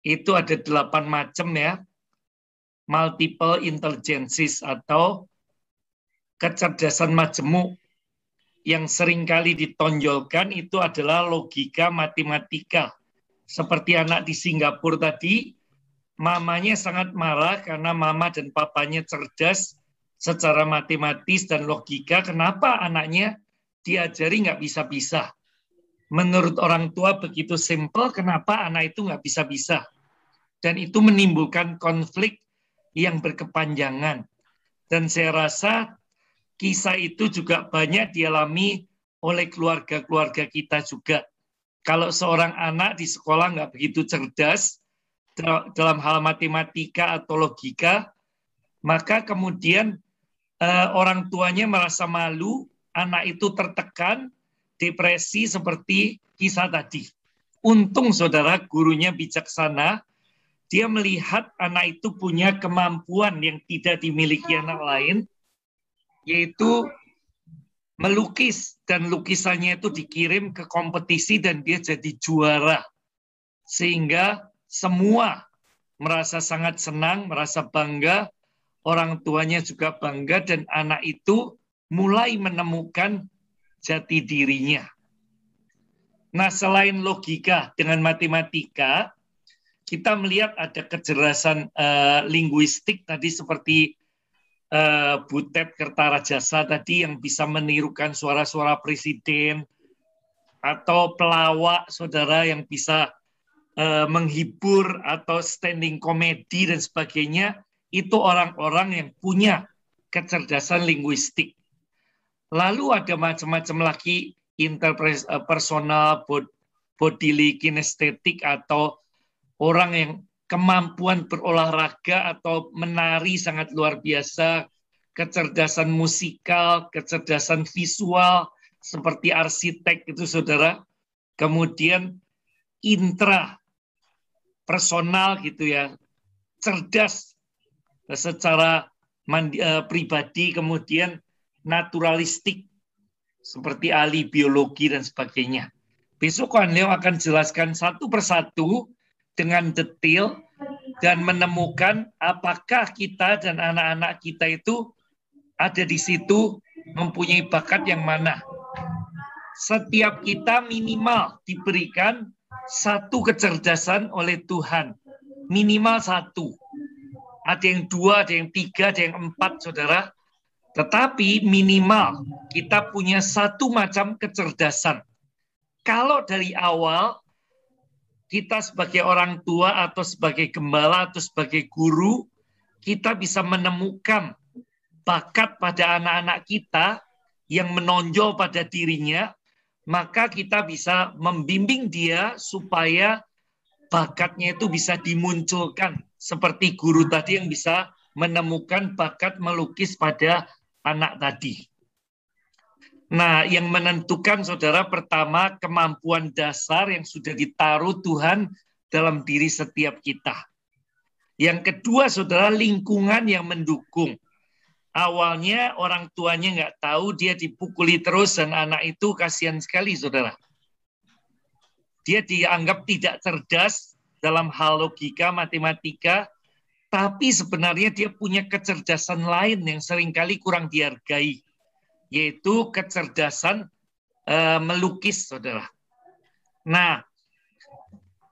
P: Itu ada 8 macam ya. Multiple intelligences atau kecerdasan majemuk. Yang seringkali ditonjolkan itu adalah logika matematika. Seperti anak di Singapura tadi, mamanya sangat marah karena mama dan papanya cerdas secara matematis dan logika. Kenapa anaknya diajari nggak bisa-bisa? Menurut orang tua begitu simpel, kenapa anak itu nggak bisa-bisa? Dan itu menimbulkan konflik yang berkepanjangan. Dan saya rasa kisah itu juga banyak dialami oleh keluarga-keluarga kita juga. Kalau seorang anak di sekolah nggak begitu cerdas dalam hal matematika atau logika, maka kemudian orang tuanya merasa malu, anak itu tertekan, depresi seperti kisah tadi. Untung saudara gurunya bijaksana, dia melihat anak itu punya kemampuan yang tidak dimiliki anak lain, yaitu melukis, dan lukisannya itu dikirim ke kompetisi dan dia jadi juara. Sehingga semua merasa sangat senang, merasa bangga, orang tuanya juga bangga, dan anak itu mulai menemukan jati dirinya. Nah, selain logika dengan matematika, kita melihat ada kecerdasan linguistik tadi seperti Butet Kertarajasa tadi yang bisa menirukan suara-suara presiden, atau pelawak saudara yang bisa menghibur atau standing comedy dan sebagainya. itu orang-orang yang punya kecerdasan linguistik. Lalu ada macam-macam lagi interpersonal, bodily kinestetik, atau orang yang kemampuan berolahraga atau menari sangat luar biasa, kecerdasan musikal, kecerdasan visual, seperti arsitek itu saudara. Kemudian intrapersonal gitu ya, cerdas secara pribadi, kemudian naturalistik seperti ahli biologi dan sebagainya. Besok Koan Leong akan jelaskan satu persatu dengan detail dan menemukan apakah kita dan anak-anak kita itu ada di situ mempunyai bakat yang mana. Setiap kita minimal diberikan satu kecerdasan oleh Tuhan. Minimal satu. Ada yang 2, ada yang 3, ada yang 4, saudara. Tetapi minimal kita punya satu macam kecerdasan. Kalau dari awal kita sebagai orang tua atau sebagai gembala atau sebagai guru, kita bisa menemukan bakat pada anak-anak kita yang menonjol pada dirinya, maka kita bisa membimbing dia supaya bakatnya itu bisa dimunculkan. Seperti guru tadi yang bisa menemukan bakat melukis pada anak tadi. Nah, yang menentukan saudara pertama kemampuan dasar yang sudah ditaruh Tuhan dalam diri setiap kita. Yang kedua saudara lingkungan yang mendukung. Awalnya orang tuanya nggak tahu, dia dipukuli terus dan anak itu kasihan sekali saudara. Dia dianggap tidak cerdas dalam hal logika, matematika, tapi sebenarnya dia punya kecerdasan lain yang seringkali kurang dihargai, yaitu kecerdasan melukis, saudara. Nah,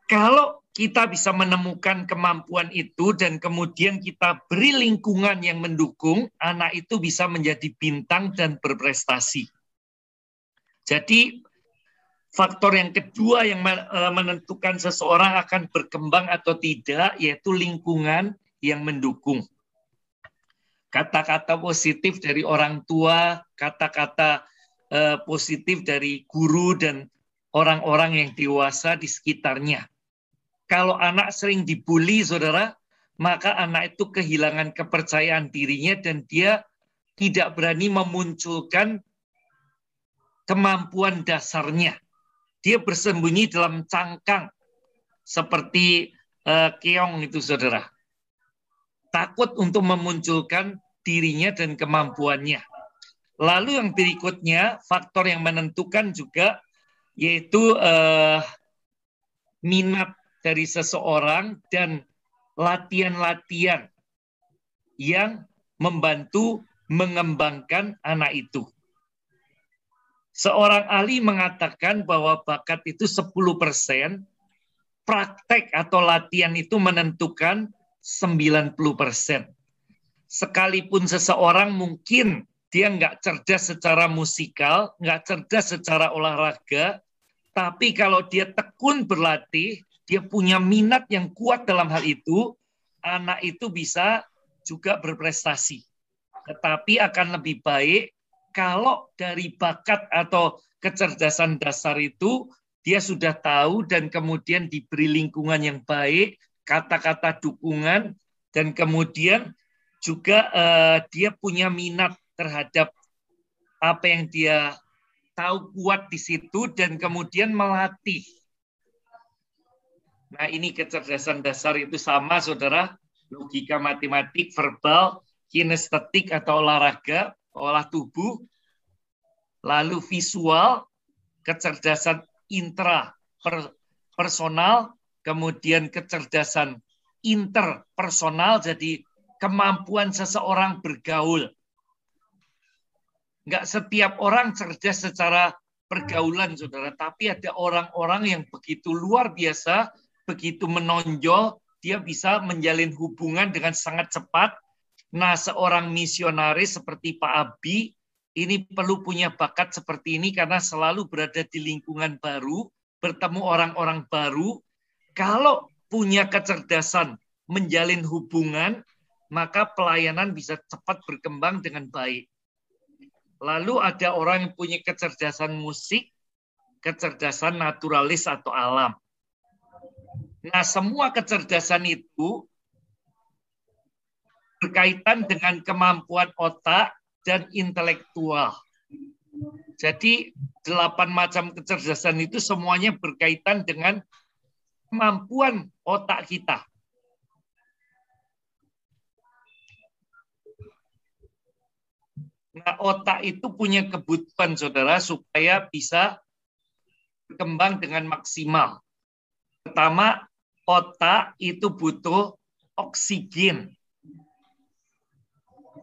P: kalau kita bisa menemukan kemampuan itu dan kemudian kita beri lingkungan yang mendukung, anak itu bisa menjadi bintang dan berprestasi. Jadi, faktor yang kedua yang menentukan seseorang akan berkembang atau tidak, yaitu lingkungan yang mendukung. Kata-kata positif dari orang tua, kata-kata positif dari guru dan orang-orang yang dewasa di sekitarnya. Kalau anak sering dibully, saudara, maka anak itu kehilangan kepercayaan dirinya dan dia tidak berani memunculkan kemampuan dasarnya. Dia bersembunyi dalam cangkang seperti keong itu, saudara. Takut untuk memunculkan dirinya dan kemampuannya. Lalu yang berikutnya, faktor yang menentukan juga, yaitu minat dari seseorang dan latihan-latihan yang membantu mengembangkan anak itu. Seorang ahli mengatakan bahwa bakat itu 10%, praktek atau latihan itu menentukan 90%. Sekalipun seseorang mungkin dia nggak cerdas secara musikal, nggak cerdas secara olahraga, tapi kalau dia tekun berlatih, dia punya minat yang kuat dalam hal itu, anak itu bisa juga berprestasi. Tetapi akan lebih baik kalau dari bakat atau kecerdasan dasar itu, dia sudah tahu dan kemudian diberi lingkungan yang baik, kata-kata dukungan, dan kemudian juga dia punya minat terhadap apa yang dia tahu kuat di situ dan kemudian melatih. Nah, ini kecerdasan dasar itu sama, saudara. Logika, matematik, verbal, kinestetik atau olahraga, olah tubuh, lalu visual, kecerdasan intrapersonal, kemudian kecerdasan interpersonal, jadi kemampuan seseorang bergaul. Nggak setiap orang cerdas secara pergaulan, saudara, tapi ada orang-orang yang begitu luar biasa, begitu menonjol, dia bisa menjalin hubungan dengan sangat cepat. Nah, seorang misionaris seperti Pak Abi, ini perlu punya bakat seperti ini karena selalu berada di lingkungan baru, bertemu orang-orang baru. Kalau punya kecerdasan menjalin hubungan, maka pelayanan bisa cepat berkembang dengan baik. Lalu ada orang yang punya kecerdasan musik, kecerdasan naturalis atau alam. Nah, semua kecerdasan itu berkaitan dengan kemampuan otak dan intelektual. Jadi 8 macam kecerdasan itu semuanya berkaitan dengan kemampuan otak kita. Nah, otak itu punya kebutuhan, saudara, supaya bisa berkembang dengan maksimal. Pertama, otak itu butuh oksigen.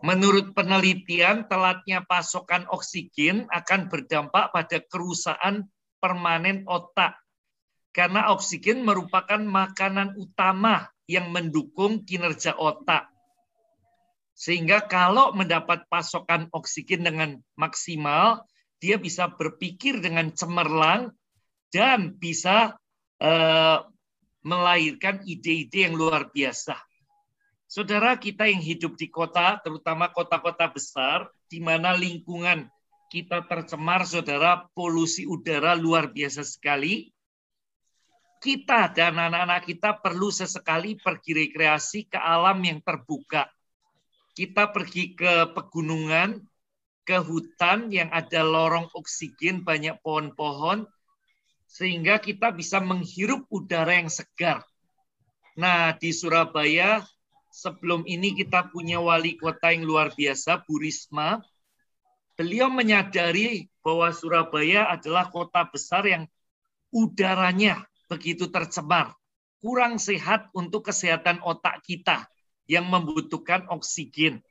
P: Menurut penelitian, telatnya pasokan oksigen akan berdampak pada kerusakan permanen otak. Karena oksigen merupakan makanan utama yang mendukung kinerja otak. Sehingga kalau mendapat pasokan oksigen dengan maksimal, dia bisa berpikir dengan cemerlang dan bisa melahirkan ide-ide yang luar biasa. Saudara, kita yang hidup di kota, terutama kota-kota besar, di mana lingkungan kita tercemar, saudara, polusi udara luar biasa sekali. Kita dan anak-anak kita perlu sesekali pergi rekreasi ke alam yang terbuka. Kita pergi ke pegunungan, ke hutan yang ada lorong oksigen, banyak pohon-pohon, sehingga kita bisa menghirup udara yang segar. Nah, di Surabaya, sebelum ini kita punya wali kota yang luar biasa, Bu Risma. Beliau menyadari bahwa Surabaya adalah kota besar yang udaranya begitu tercemar, kurang sehat untuk kesehatan otak kita yang membutuhkan oksigen.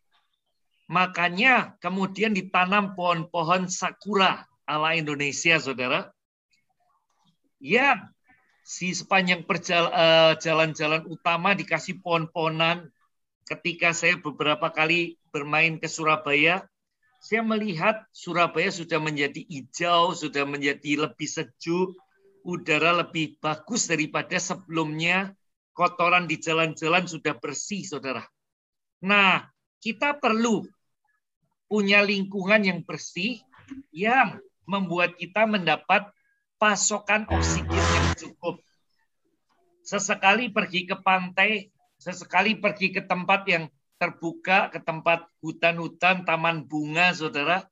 P: Makanya kemudian ditanam pohon-pohon sakura ala Indonesia, saudara. Ya, di sepanjang jalan-jalan utama dikasih pohon-pohonan. Ketika saya beberapa kali bermain ke Surabaya, saya melihat Surabaya sudah menjadi hijau, sudah menjadi lebih sejuk, udara lebih bagus daripada sebelumnya. Kotoran di jalan-jalan sudah bersih, saudara. Nah, kita perlu punya lingkungan yang bersih yang membuat kita mendapat pasokan oksigen yang cukup. Sesekali pergi ke pantai, sesekali pergi ke tempat yang terbuka, ke tempat hutan-hutan, taman bunga, saudara.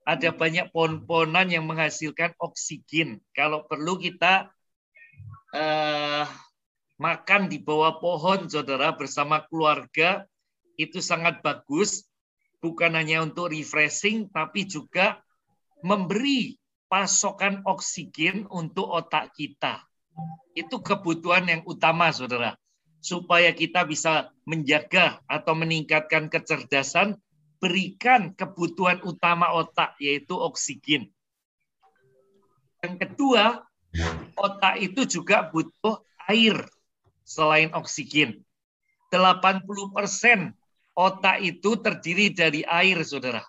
P: Ada banyak pohon-pohonan yang menghasilkan oksigen. Kalau perlu kita makan di bawah pohon, saudara, bersama keluarga, itu sangat bagus. Bukan hanya untuk refreshing, tapi juga memberi pasokan oksigen untuk otak kita. Itu kebutuhan yang utama, saudara. Supaya kita bisa menjaga atau meningkatkan kecerdasan, berikan kebutuhan utama otak, yaitu oksigen. Yang kedua, otak itu juga butuh air selain oksigen. 80% otak itu terdiri dari air, saudara.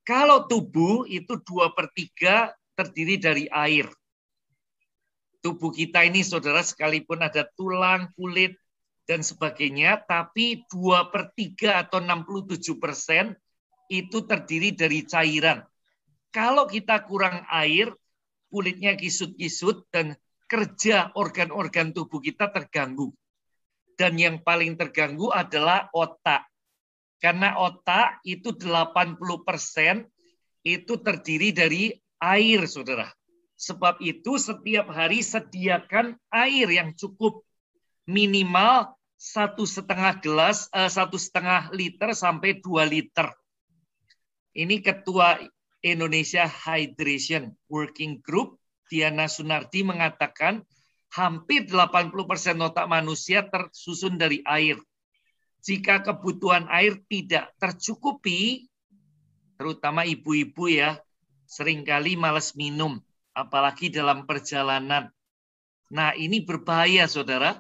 P: Kalau tubuh itu 2/3 terdiri dari air. Tubuh kita ini, saudara, sekalipun ada tulang, kulit, dan sebagainya, tapi 2/3 atau 67% itu terdiri dari cairan. Kalau kita kurang air, kulitnya kisut-kisut, dan kerja organ-organ tubuh kita terganggu. Dan yang paling terganggu adalah otak. Karena otak itu 80% itu terdiri dari air, saudara. Sebab itu setiap hari sediakan air yang cukup. Minimal 1,5 liter sampai 2 liter. Ini Ketua Indonesia Hydration Working Group, Diana Sunardi, mengatakan hampir 80% otak manusia tersusun dari air. Jika kebutuhan air tidak tercukupi, terutama ibu-ibu ya, seringkali malas minum, apalagi dalam perjalanan. Nah, ini berbahaya, saudara.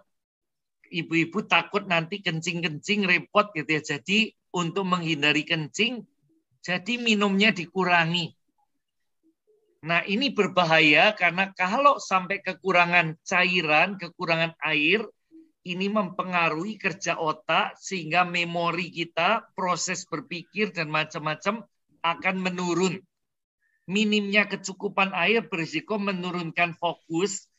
P: Ibu-ibu takut nanti kencing-kencing repot gitu ya. Jadi untuk menghindari kencing, jadi minumnya dikurangi. Nah, ini berbahaya karena kalau sampai kekurangan cairan, kekurangan air, ini mempengaruhi kerja otak sehingga memori kita, proses berpikir dan macam-macam akan menurun. Minimnya kecukupan air berisiko menurunkan fokus,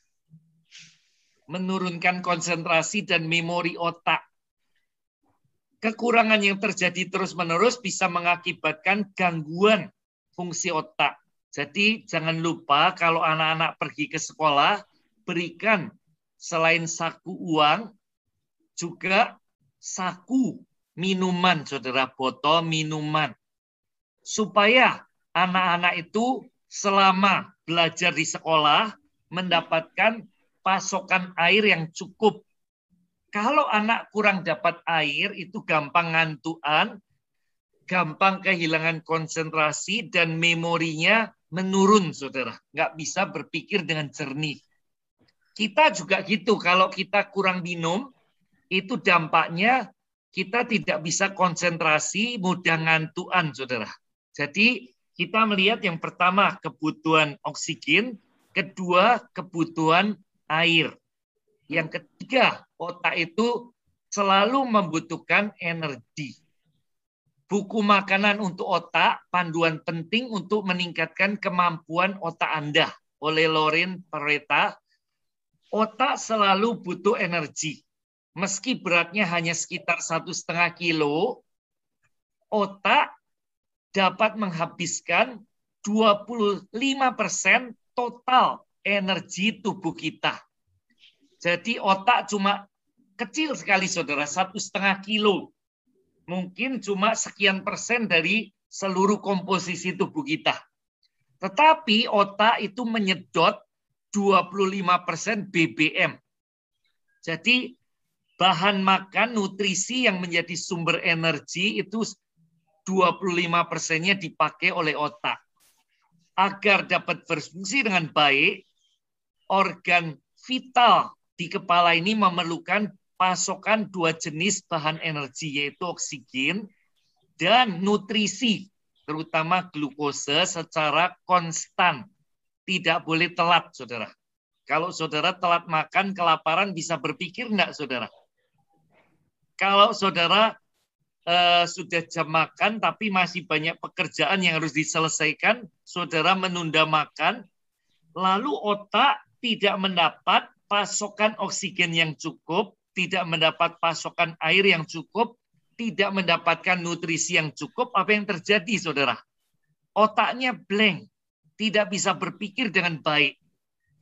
P: menurunkan konsentrasi dan memori otak. Kekurangan yang terjadi terus-menerus bisa mengakibatkan gangguan fungsi otak. Jadi jangan lupa kalau anak-anak pergi ke sekolah, berikan selain saku uang, juga saku minuman, saudara, botol minuman. Supaya anak-anak itu selama belajar di sekolah mendapatkan pasokan air yang cukup. Kalau anak kurang dapat air, itu gampang ngantuan, gampang kehilangan konsentrasi, dan memorinya menurun, saudara. Nggak bisa berpikir dengan jernih. Kita juga gitu, kalau kita kurang minum, itu dampaknya kita tidak bisa konsentrasi, mudah ngantuan, saudara. Jadi kita melihat yang pertama kebutuhan oksigen, kedua kebutuhan air. Yang ketiga, otak itu selalu membutuhkan energi. Buku makanan untuk otak, panduan penting untuk meningkatkan kemampuan otak Anda oleh Loren Peretta. Otak selalu butuh energi. Meski beratnya hanya sekitar 1,5 kilo, otak dapat menghabiskan 25% total energi tubuh kita. Jadi otak cuma kecil sekali, saudara, 1,5 kilo. Mungkin cuma sekian persen dari seluruh komposisi tubuh kita. Tetapi otak itu menyedot 25% BBM. Jadi bahan makan, nutrisi yang menjadi sumber energi itu 25%-nya dipakai oleh otak. Agar dapat berfungsi dengan baik, organ vital di kepala ini memerlukan pasokan 2 jenis bahan energi, yaitu oksigen dan nutrisi, terutama glukose secara konstan. Tidak boleh telat, saudara. Kalau saudara telat makan, kelaparan, bisa berpikir enggak, saudara? Kalau saudara sudah jam makan, tapi masih banyak pekerjaan yang harus diselesaikan, saudara menunda makan, lalu otak tidak mendapat pasokan oksigen yang cukup, tidak mendapat pasokan air yang cukup, tidak mendapatkan nutrisi yang cukup, apa yang terjadi, saudara? Otaknya blank, tidak bisa berpikir dengan baik.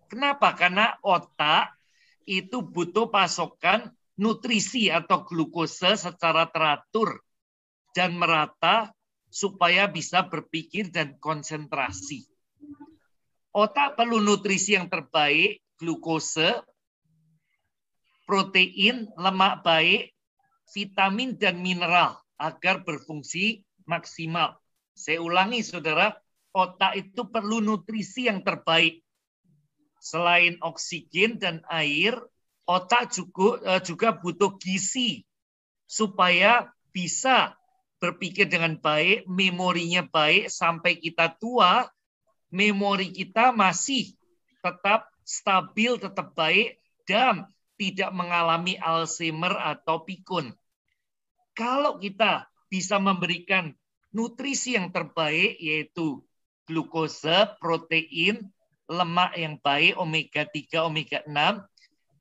P: Kenapa? Karena otak itu butuh pasokan nutrisi atau glukose secara teratur dan merata supaya bisa berpikir dan konsentrasi. Otak perlu nutrisi yang terbaik, glukose, protein, lemak baik, vitamin dan mineral agar berfungsi maksimal. Saya ulangi, saudara, otak itu perlu nutrisi yang terbaik. Selain oksigen dan air, otak juga butuh gizi supaya bisa berpikir dengan baik, memorinya baik, sampai kita tua, memori kita masih tetap stabil, tetap baik, dan tidak mengalami Alzheimer atau pikun. Kalau kita bisa memberikan nutrisi yang terbaik, yaitu glukose, protein, lemak yang baik, omega 3, omega 6,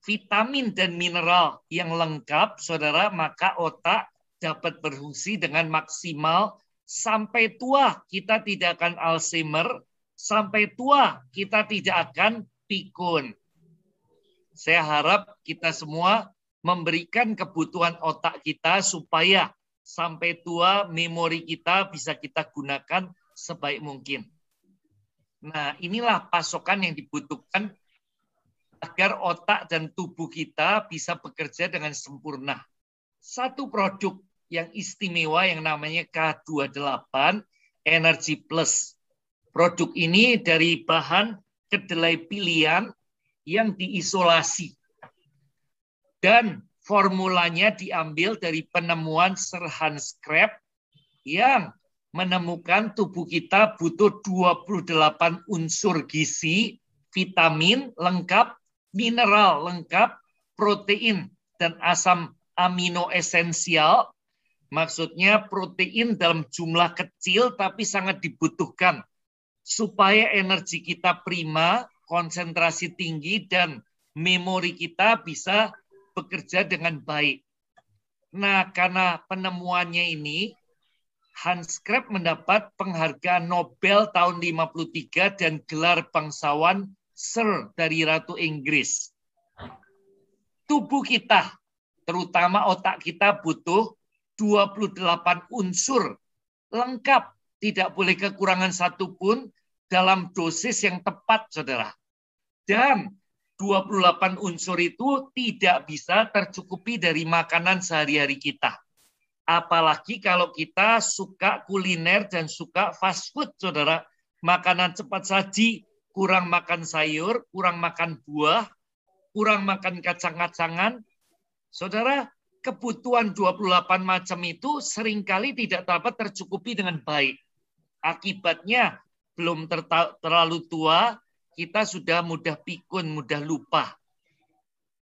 P: vitamin dan mineral yang lengkap, saudara, maka otak dapat berfungsi dengan maksimal. Sampai tua kita tidak akan Alzheimer, sampai tua kita tidak akan pikun. Saya harap kita semua memberikan kebutuhan otak kita supaya sampai tua memori kita bisa kita gunakan sebaik mungkin. Nah, inilah pasokan yang dibutuhkan agar otak dan tubuh kita bisa bekerja dengan sempurna. Satu produk yang istimewa yang namanya K28 Energy Plus. Produk ini dari bahan kedelai pilihan yang diisolasi. Dan formulanya diambil dari penemuan Sir Hans Krebs yang menemukan tubuh kita butuh 28 unsur gizi, vitamin lengkap, mineral lengkap, protein dan asam amino esensial, maksudnya protein dalam jumlah kecil tapi sangat dibutuhkan supaya energi kita prima, konsentrasi tinggi, dan memori kita bisa bekerja dengan baik. Nah, karena penemuannya ini, Hans Krebs mendapat penghargaan Nobel tahun 1953 dan gelar bangsawan Sir dari Ratu Inggris. Tubuh kita, terutama otak kita, butuh 28 unsur lengkap, tidak boleh kekurangan satupun dalam dosis yang tepat, saudara. Dan 28 unsur itu tidak bisa tercukupi dari makanan sehari-hari kita. Apalagi kalau kita suka kuliner dan suka fast food, saudara. Makanan cepat saji, kurang makan sayur, kurang makan buah, kurang makan kacang-kacangan. Saudara, kebutuhan 28 macam itu seringkali tidak dapat tercukupi dengan baik. Akibatnya, belum terlalu tua, kita sudah mudah pikun, mudah lupa.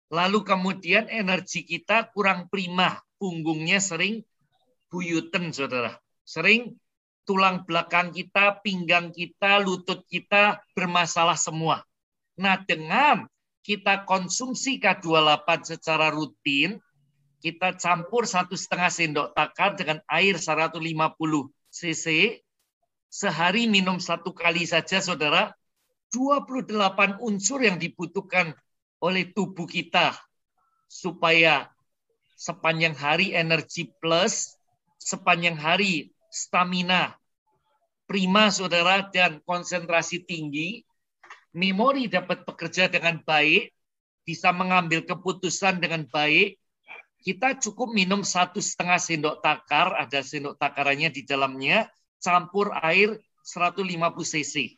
P: Lalu kemudian energi kita kurang prima, punggungnya sering buyuten, saudara. Sering tulang belakang kita, pinggang kita, lutut kita bermasalah semua. Nah, dengan kita konsumsi K28 secara rutin, kita campur 1,5 sendok takar dengan air 150 cc, sehari minum 1 kali saja, saudara. 28 unsur yang dibutuhkan oleh tubuh kita supaya sepanjang hari energi plus, sepanjang hari stamina prima, saudara, dan konsentrasi tinggi, memori dapat bekerja dengan baik, bisa mengambil keputusan dengan baik. Kita cukup minum 1,5 sendok takar, ada sendok takarannya di dalamnya, campur air 150 cc.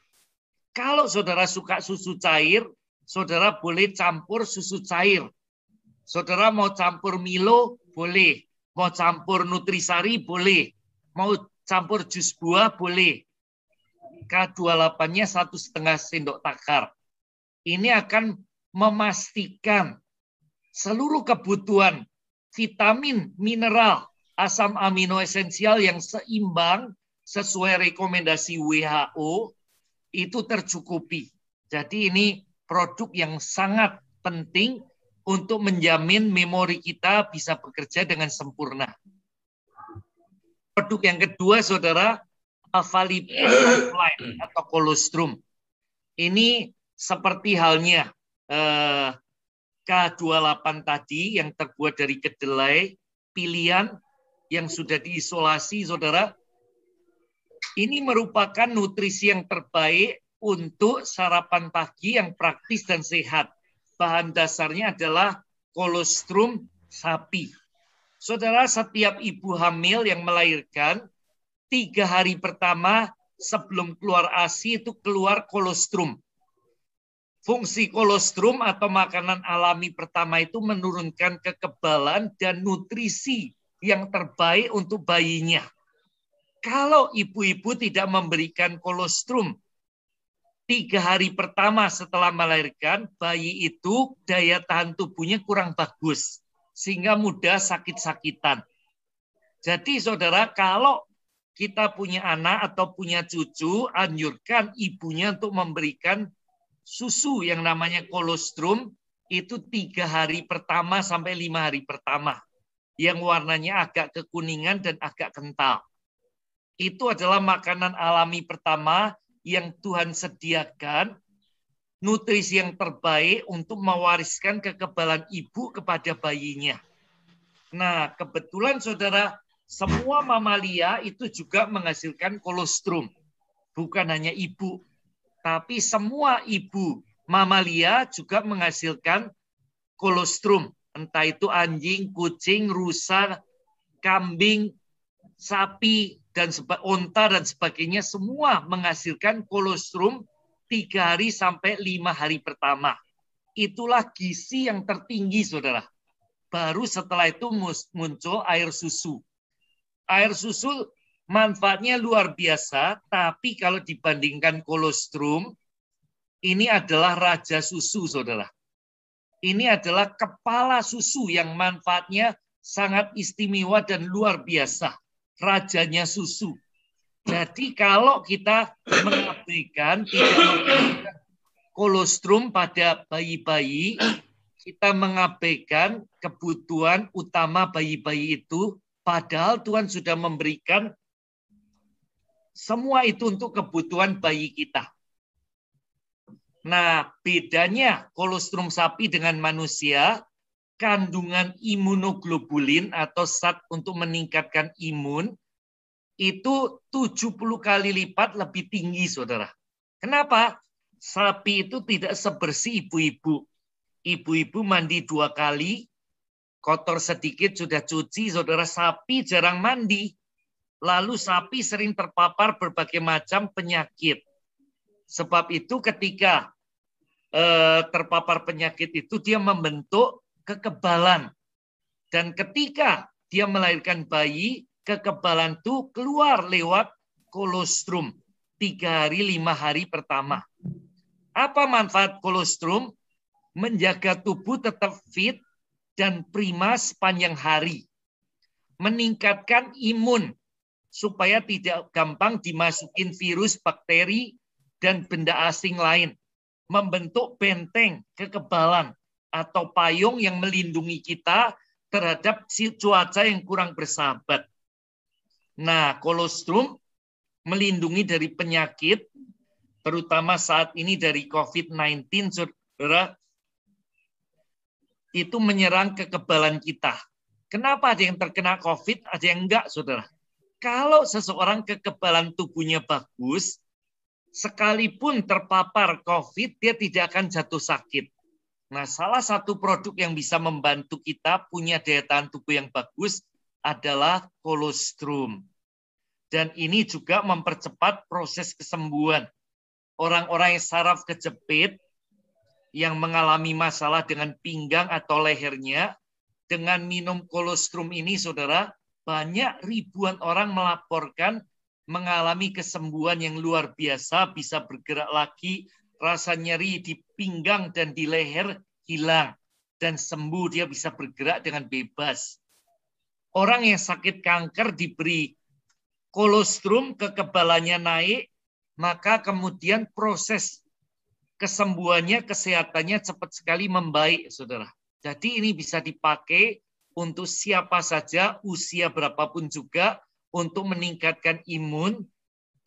P: Kalau saudara suka susu cair, saudara boleh campur susu cair. Saudara mau campur Milo, boleh. Mau campur Nutrisari, boleh. Mau campur jus buah, boleh. K28-nya 1,5 sendok takar. Ini akan memastikan seluruh kebutuhan vitamin, mineral, asam amino esensial yang seimbang sesuai rekomendasi WHO itu tercukupi. Jadi ini produk yang sangat penting untuk menjamin memori kita bisa bekerja dengan sempurna. Produk yang kedua, saudara, alpha lipoprotein atau kolostrum. Ini seperti halnya K28 tadi yang terbuat dari kedelai pilihan yang sudah diisolasi, saudara. Ini merupakan nutrisi yang terbaik untuk sarapan pagi yang praktis dan sehat. Bahan dasarnya adalah kolostrum sapi. Saudara, setiap ibu hamil yang melahirkan, 3 hari pertama sebelum keluar ASI itu keluar kolostrum. Fungsi kolostrum atau makanan alami pertama itu menurunkan kekebalan dan nutrisi yang terbaik untuk bayinya. Kalau ibu-ibu tidak memberikan kolostrum 3 hari pertama setelah melahirkan, bayi itu daya tahan tubuhnya kurang bagus, sehingga mudah sakit-sakitan. Jadi saudara, kalau kita punya anak atau punya cucu, anjurkan ibunya untuk memberikan susu yang namanya kolostrum itu 3 hari pertama sampai 5 hari pertama, yang warnanya agak kekuningan dan agak kental. Itu adalah makanan alami pertama yang Tuhan sediakan, nutrisi yang terbaik untuk mewariskan kekebalan ibu kepada bayinya. Nah, kebetulan saudara, semua mamalia itu juga menghasilkan kolostrum. Bukan hanya ibu, tapi semua ibu mamalia juga menghasilkan kolostrum. Entah itu anjing, kucing, rusa, kambing, sapi, dan onta dan sebagainya, semua menghasilkan kolostrum 3 hari sampai 5 hari pertama. Itulah gizi yang tertinggi, saudara. Baru setelah itu muncul air susu. Air susu manfaatnya luar biasa, tapi kalau dibandingkan kolostrum, ini adalah raja susu, saudara. Ini adalah kepala susu yang manfaatnya sangat istimewa dan luar biasa. Rajanya susu. Jadi kalau kita mengabaikan, tidak memberikan kolostrum pada bayi-bayi, kita mengabaikan kebutuhan utama bayi-bayi itu, padahal Tuhan sudah memberikan semua itu untuk kebutuhan bayi kita. Nah, bedanya kolostrum sapi dengan manusia, kandungan imunoglobulin atau zat untuk meningkatkan imun, itu 70 kali lipat lebih tinggi, saudara. Kenapa? Sapi itu tidak sebersih ibu-ibu. Ibu-ibu mandi 2 kali, kotor sedikit sudah cuci, saudara. Sapi jarang mandi. Lalu sapi sering terpapar berbagai macam penyakit. Sebab itu ketika terpapar penyakit itu dia membentuk kekebalan. Dan ketika dia melahirkan bayi, kekebalan itu keluar lewat kolostrum 3 hari 5 hari pertama. Apa manfaat kolostrum? Menjaga tubuh tetap fit dan prima sepanjang hari. Meningkatkan imun supaya tidak gampang dimasukin virus, bakteri, dan benda asing lain. Membentuk benteng kekebalan atau payung yang melindungi kita terhadap cuaca yang kurang bersahabat. Nah, kolostrum melindungi dari penyakit, terutama saat ini dari COVID-19, saudara, itu menyerang kekebalan kita. Kenapa ada yang terkena COVID, ada yang enggak, saudara? Kalau seseorang kekebalan tubuhnya bagus, sekalipun terpapar COVID, dia tidak akan jatuh sakit. Nah, salah satu produk yang bisa membantu kita punya daya tahan tubuh yang bagus adalah kolostrum. Dan ini juga mempercepat proses kesembuhan. Orang-orang yang saraf kejepit, yang mengalami masalah dengan pinggang atau lehernya, dengan minum kolostrum ini, saudara, banyak ribuan orang melaporkan mengalami kesembuhan yang luar biasa, bisa bergerak lagi, rasa nyeri di pinggang dan di leher hilang, dan sembuh, dia bisa bergerak dengan bebas. Orang yang sakit kanker diberi kolostrum, kekebalannya naik, maka kemudian proses kesembuhannya, kesehatannya cepat sekali membaik, saudara. Jadi ini bisa dipakai untuk siapa saja, usia berapapun juga, untuk meningkatkan imun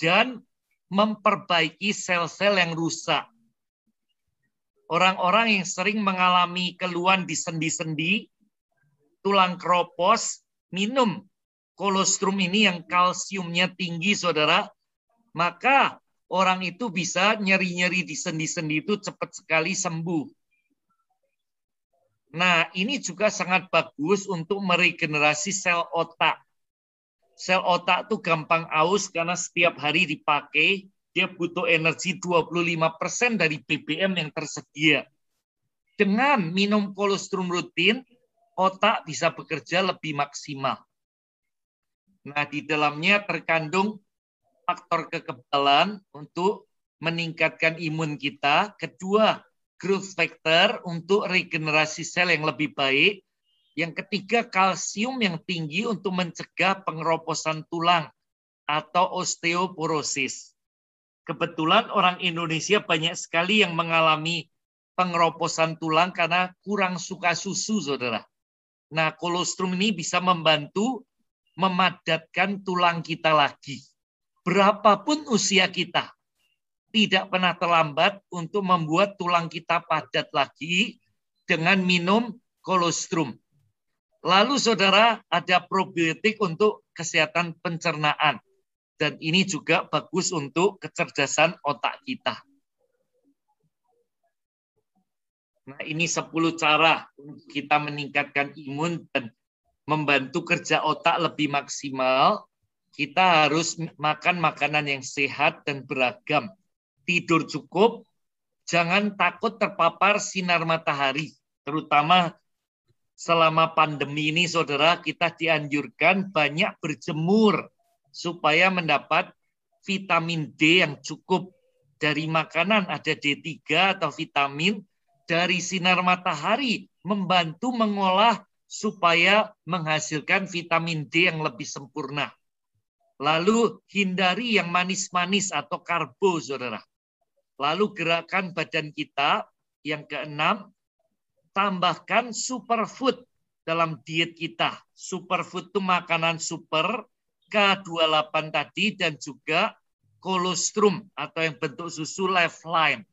P: dan memperbaiki sel-sel yang rusak. Orang-orang yang sering mengalami keluhan di sendi-sendi, tulang keropos, minum kolostrum ini yang kalsiumnya tinggi, saudara, maka orang itu bisa nyeri-nyeri di sendi-sendi itu cepat sekali sembuh. Nah, ini juga sangat bagus untuk meregenerasi sel otak. Sel otak itu gampang aus karena setiap hari dipakai, dia butuh energi 25% dari BBM yang tersedia. Dengan minum kolostrum rutin, otak bisa bekerja lebih maksimal. Nah, di dalamnya terkandung faktor kekebalan untuk meningkatkan imun kita. Kedua, growth factor untuk regenerasi sel yang lebih baik. Yang ketiga, kalsium yang tinggi untuk mencegah pengeroposan tulang atau osteoporosis. Kebetulan orang Indonesia banyak sekali yang mengalami pengeroposan tulang karena kurang suka susu, saudara. Nah, kolostrum ini bisa membantu memadatkan tulang kita lagi. Berapapun usia kita, tidak pernah terlambat untuk membuat tulang kita padat lagi dengan minum kolostrum. Lalu, saudara, ada probiotik untuk kesehatan pencernaan. Dan ini juga bagus untuk kecerdasan otak kita. Nah, ini 10 cara untuk kita meningkatkan imun dan membantu kerja otak lebih maksimal. Kita harus makan makanan yang sehat dan beragam. Tidur cukup, jangan takut terpapar sinar matahari. Terutama selama pandemi ini, saudara, kita dianjurkan banyak berjemur supaya mendapat vitamin D yang cukup. Dari makanan ada D3 atau vitamin, dari sinar matahari membantu mengolah supaya menghasilkan vitamin D yang lebih sempurna. Lalu hindari yang manis-manis atau karbo, saudara. Lalu gerakan badan kita yang keenam, tambahkan superfood dalam diet kita. Superfood itu makanan super, K28 tadi, dan juga kolostrum atau yang bentuk susu Lifeline.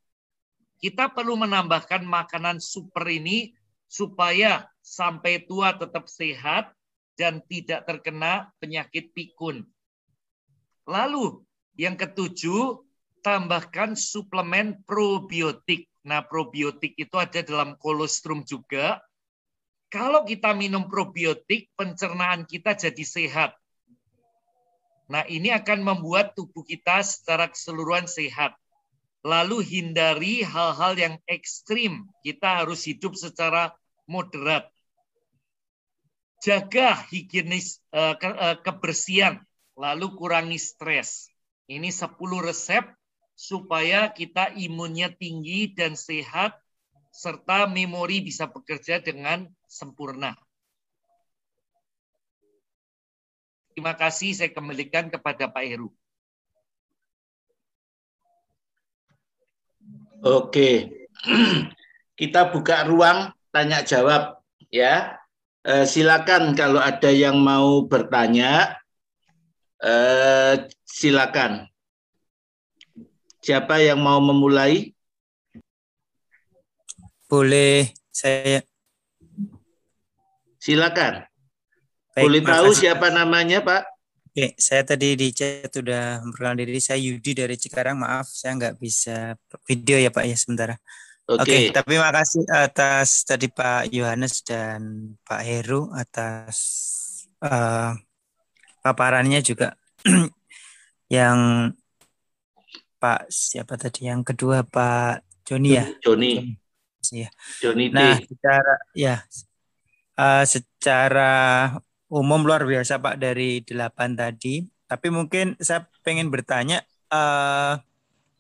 P: Kita perlu menambahkan makanan super ini supaya sampai tua tetap sehat dan tidak terkena penyakit pikun. Lalu yang ketujuh, tambahkan suplemen probiotik. Nah, probiotik itu ada dalam kolostrum juga. Kalau kita minum probiotik, pencernaan kita jadi sehat. Nah, ini akan membuat tubuh kita secara keseluruhan sehat. Lalu hindari hal-hal yang ekstrim. Kita harus hidup secara moderat. Jaga higienis kebersihan, lalu kurangi stres. Ini 10 resep supaya kita imunnya tinggi dan sehat, serta memori bisa bekerja dengan sempurna. Terima kasih, saya kembalikan kepada Pak Heru.
A: Oke, kita buka ruang tanya jawab ya. Silakan kalau ada yang mau bertanya, silakan. Siapa yang mau memulai?
Q: Boleh saya.
A: Silakan.
Q: Baik,
A: boleh tahu
Q: makasih.
A: Siapa namanya, Pak?
Q: Oke, saya tadi di chat sudah memperkenalkan diri. Saya Yudi dari Cikarang. Maaf, saya nggak bisa video ya Pak ya sebentar. Oke, tapi makasih atas tadi Pak Yohanes dan Pak Heru atas paparannya juga. Yang Pak siapa tadi? Yang kedua Pak Joni ya.
A: Joni.
Q: Nah, secara umum luar biasa Pak dari 8 tadi. Tapi mungkin saya pengen bertanya,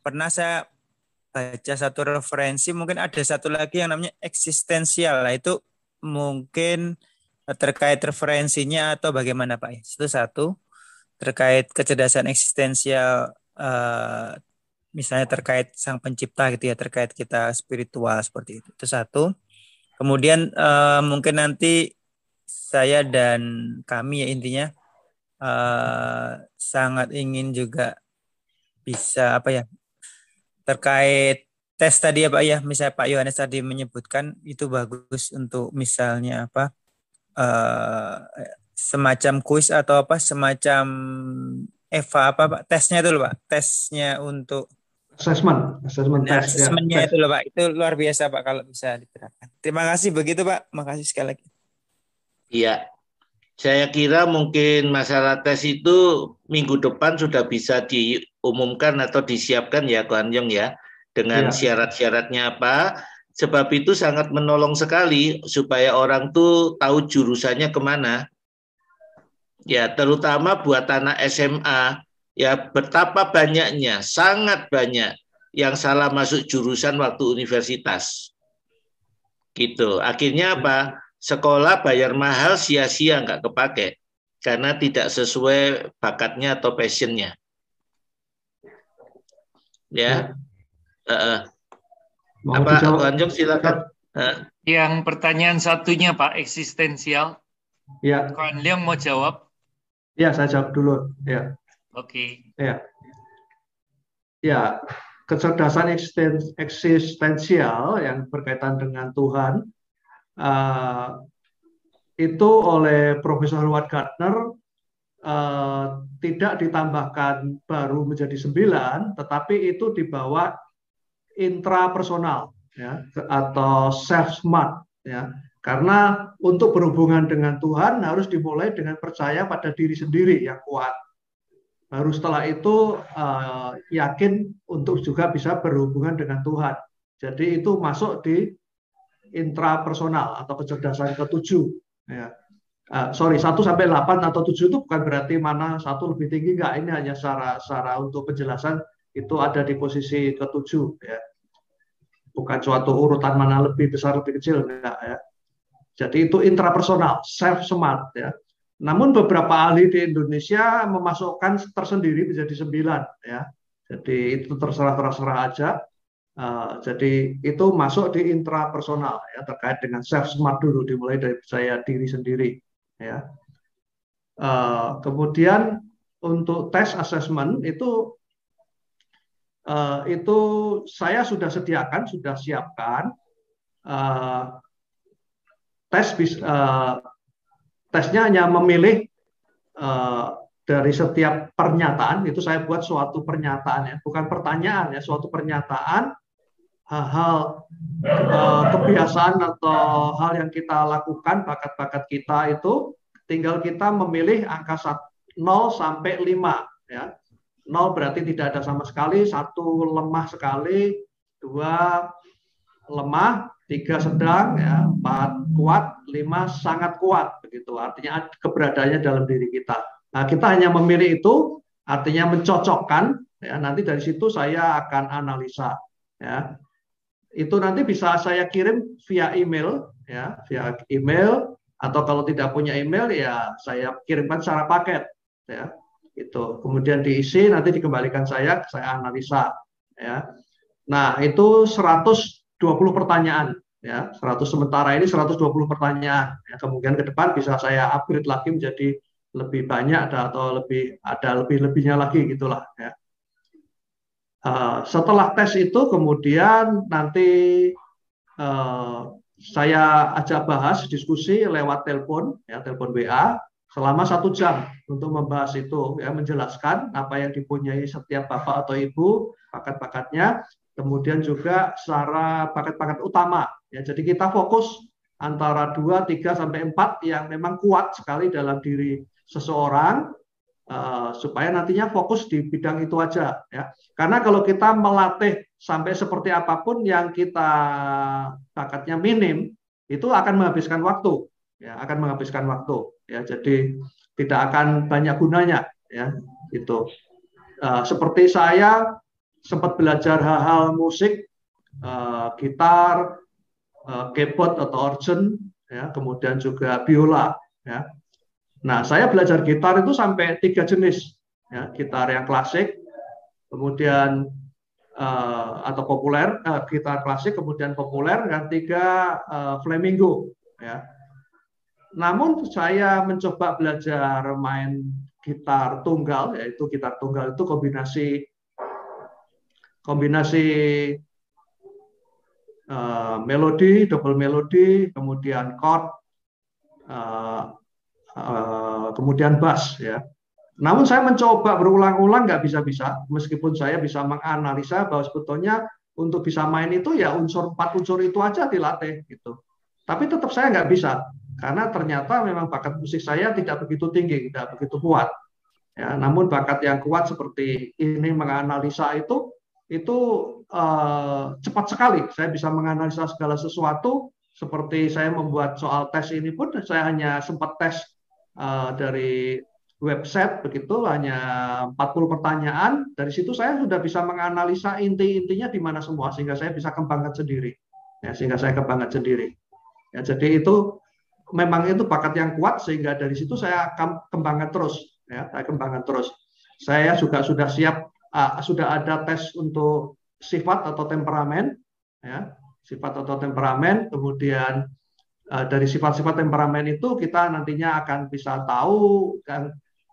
Q: pernah saya baca satu referensi, mungkin ada satu lagi yang namanya eksistensial. Nah, itu mungkin terkait referensinya atau bagaimana Pak? Itu satu. Terkait kecerdasan eksistensial, misalnya terkait sang pencipta gitu ya, terkait kita spiritual seperti itu. Itu satu. Kemudian mungkin nanti saya dan kami ya intinya sangat ingin juga bisa terkait tes tadi ya Pak ya, misalnya Pak Yohanes tadi menyebutkan itu bagus untuk misalnya semacam kuis atau semacam EVA Pak, tesnya itu loh Pak, tesnya untuk assessment-nya itu loh Pak, itu luar biasa Pak kalau bisa diterapkan. Terima kasih begitu Pak, makasih sekali lagi.
A: Iya, saya kira mungkin masalah tes itu minggu depan sudah bisa diumumkan atau disiapkan ya Kohan Yong ya, dengan syarat-syaratnya apa. Sebab itu sangat menolong sekali supaya orang tuh tahu jurusannya kemana. Ya, terutama buat anak SMA, ya betapa banyaknya, sangat banyak yang salah masuk jurusan waktu universitas. Gitu. Akhirnya apa? Sekolah bayar mahal sia-sia nggak kepake karena tidak sesuai bakatnya atau passionnya. Ya. Apa Tuan Jong silakan.
P: Yang pertanyaan satunya Pak, eksistensial.
B: Ya.
P: Kohan Leong mau jawab?
B: Ya, saya jawab dulu. Ya.
P: Oke.
B: Ya. Ya, kecerdasan eksistensial yang berkaitan dengan Tuhan itu oleh Profesor Howard Gardner tidak ditambahkan baru menjadi 9, tetapi itu dibawa intrapersonal ya, atau self-smart ya. Karena untuk berhubungan dengan Tuhan harus dimulai dengan percaya pada diri sendiri yang kuat. Baru setelah itu yakin untuk juga bisa berhubungan dengan Tuhan. Jadi itu masuk di intrapersonal atau kecerdasan ke-7 ya. 1 sampai 8 atau 7 itu bukan berarti mana satu lebih tinggi, enggak. Ini hanya secara untuk penjelasan itu ada di posisi ke-7 ya. bukan suatu urutan mana lebih besar lebih kecil, enggak ya. Jadi itu intrapersonal, self smart ya. Namun beberapa ahli di Indonesia memasukkan tersendiri menjadi 9 ya. Jadi itu terserah aja. Jadi itu masuk di intrapersonal ya, terkait dengan self smart dulu, dimulai dari percaya diri sendiri ya. Kemudian untuk tes assessment itu saya sudah sediakan, sudah siapkan tesnya hanya memilih dari setiap pernyataan, itu saya buat suatu pernyataan ya, bukan pertanyaan ya, suatu pernyataan hal-hal kebiasaan atau hal yang kita lakukan, bakat-bakat kita itu tinggal kita memilih angka 0 sampai 5 ya. 0 berarti tidak ada sama sekali, 1 lemah sekali, 2 lemah, 3 sedang ya, 4 kuat, 5 sangat kuat begitu. Artinya keberadaannya dalam diri kita. Nah, kita hanya memilih itu, artinya mencocokkan ya. Nanti dari situ saya akan analisa ya. Itu nanti bisa saya kirim via email ya, via email, atau kalau tidak punya email ya saya kirimkan secara paket ya. Itu kemudian diisi, nanti dikembalikan saya analisa ya. Nah, itu 120 pertanyaan ya. 100 sementara ini 120 pertanyaan ya. Kemudian ke depan bisa saya upgrade lagi menjadi lebih banyak atau lebih-lebihnya lagi gitulah ya. Setelah tes itu kemudian nanti saya ajak bahas, diskusi lewat telepon ya, telepon WA selama 1 jam untuk membahas itu ya, menjelaskan apa yang dipunyai setiap bapak atau ibu, bakat-bakatnya, kemudian juga secara bakat-bakat utama ya. Jadi kita fokus antara 2, 3 sampai 4 yang memang kuat sekali dalam diri seseorang, supaya nantinya fokus di bidang itu aja ya. Karena kalau kita melatih sampai seperti apapun yang kita bakatnya minim, itu akan menghabiskan waktu ya, ya. Jadi tidak akan banyak gunanya ya itu. Seperti saya sempat belajar hal-hal musik, gitar, keyboard atau organ ya, kemudian juga biola ya. Nah, saya belajar gitar itu sampai 3 jenis ya, gitar yang klasik, kemudian atau populer, gitar klasik, kemudian populer, dan 3 flamenco ya. Namun saya mencoba belajar main gitar tunggal, yaitu gitar tunggal itu kombinasi melodi, double melodi, kemudian chord, kemudian bass ya. Namun saya mencoba berulang-ulang nggak bisa-bisa, meskipun saya bisa menganalisa bahwa sebetulnya untuk bisa main itu ya 4 unsur itu aja dilatih gitu. Tapi tetap saya nggak bisa, karena ternyata memang bakat musik saya tidak begitu tinggi, tidak begitu kuat. Ya, namun bakat yang kuat seperti ini menganalisa itu cepat sekali. Saya bisa menganalisa segala sesuatu. Seperti saya membuat soal tes ini pun saya hanya sempat tes dari website begitu, hanya 40 pertanyaan. Dari situ saya sudah bisa menganalisa inti-intinya di mana semua, sehingga saya bisa kembangkan sendiri. Ya, Ya, jadi itu memang itu bakat yang kuat, sehingga dari situ saya akan kembangkan terus. Ya, saya juga sudah siap, sudah ada tes untuk sifat atau temperamen. Ya, sifat atau temperamen, kemudian dari sifat-sifat temperamen itu kita nantinya akan bisa tahu kan,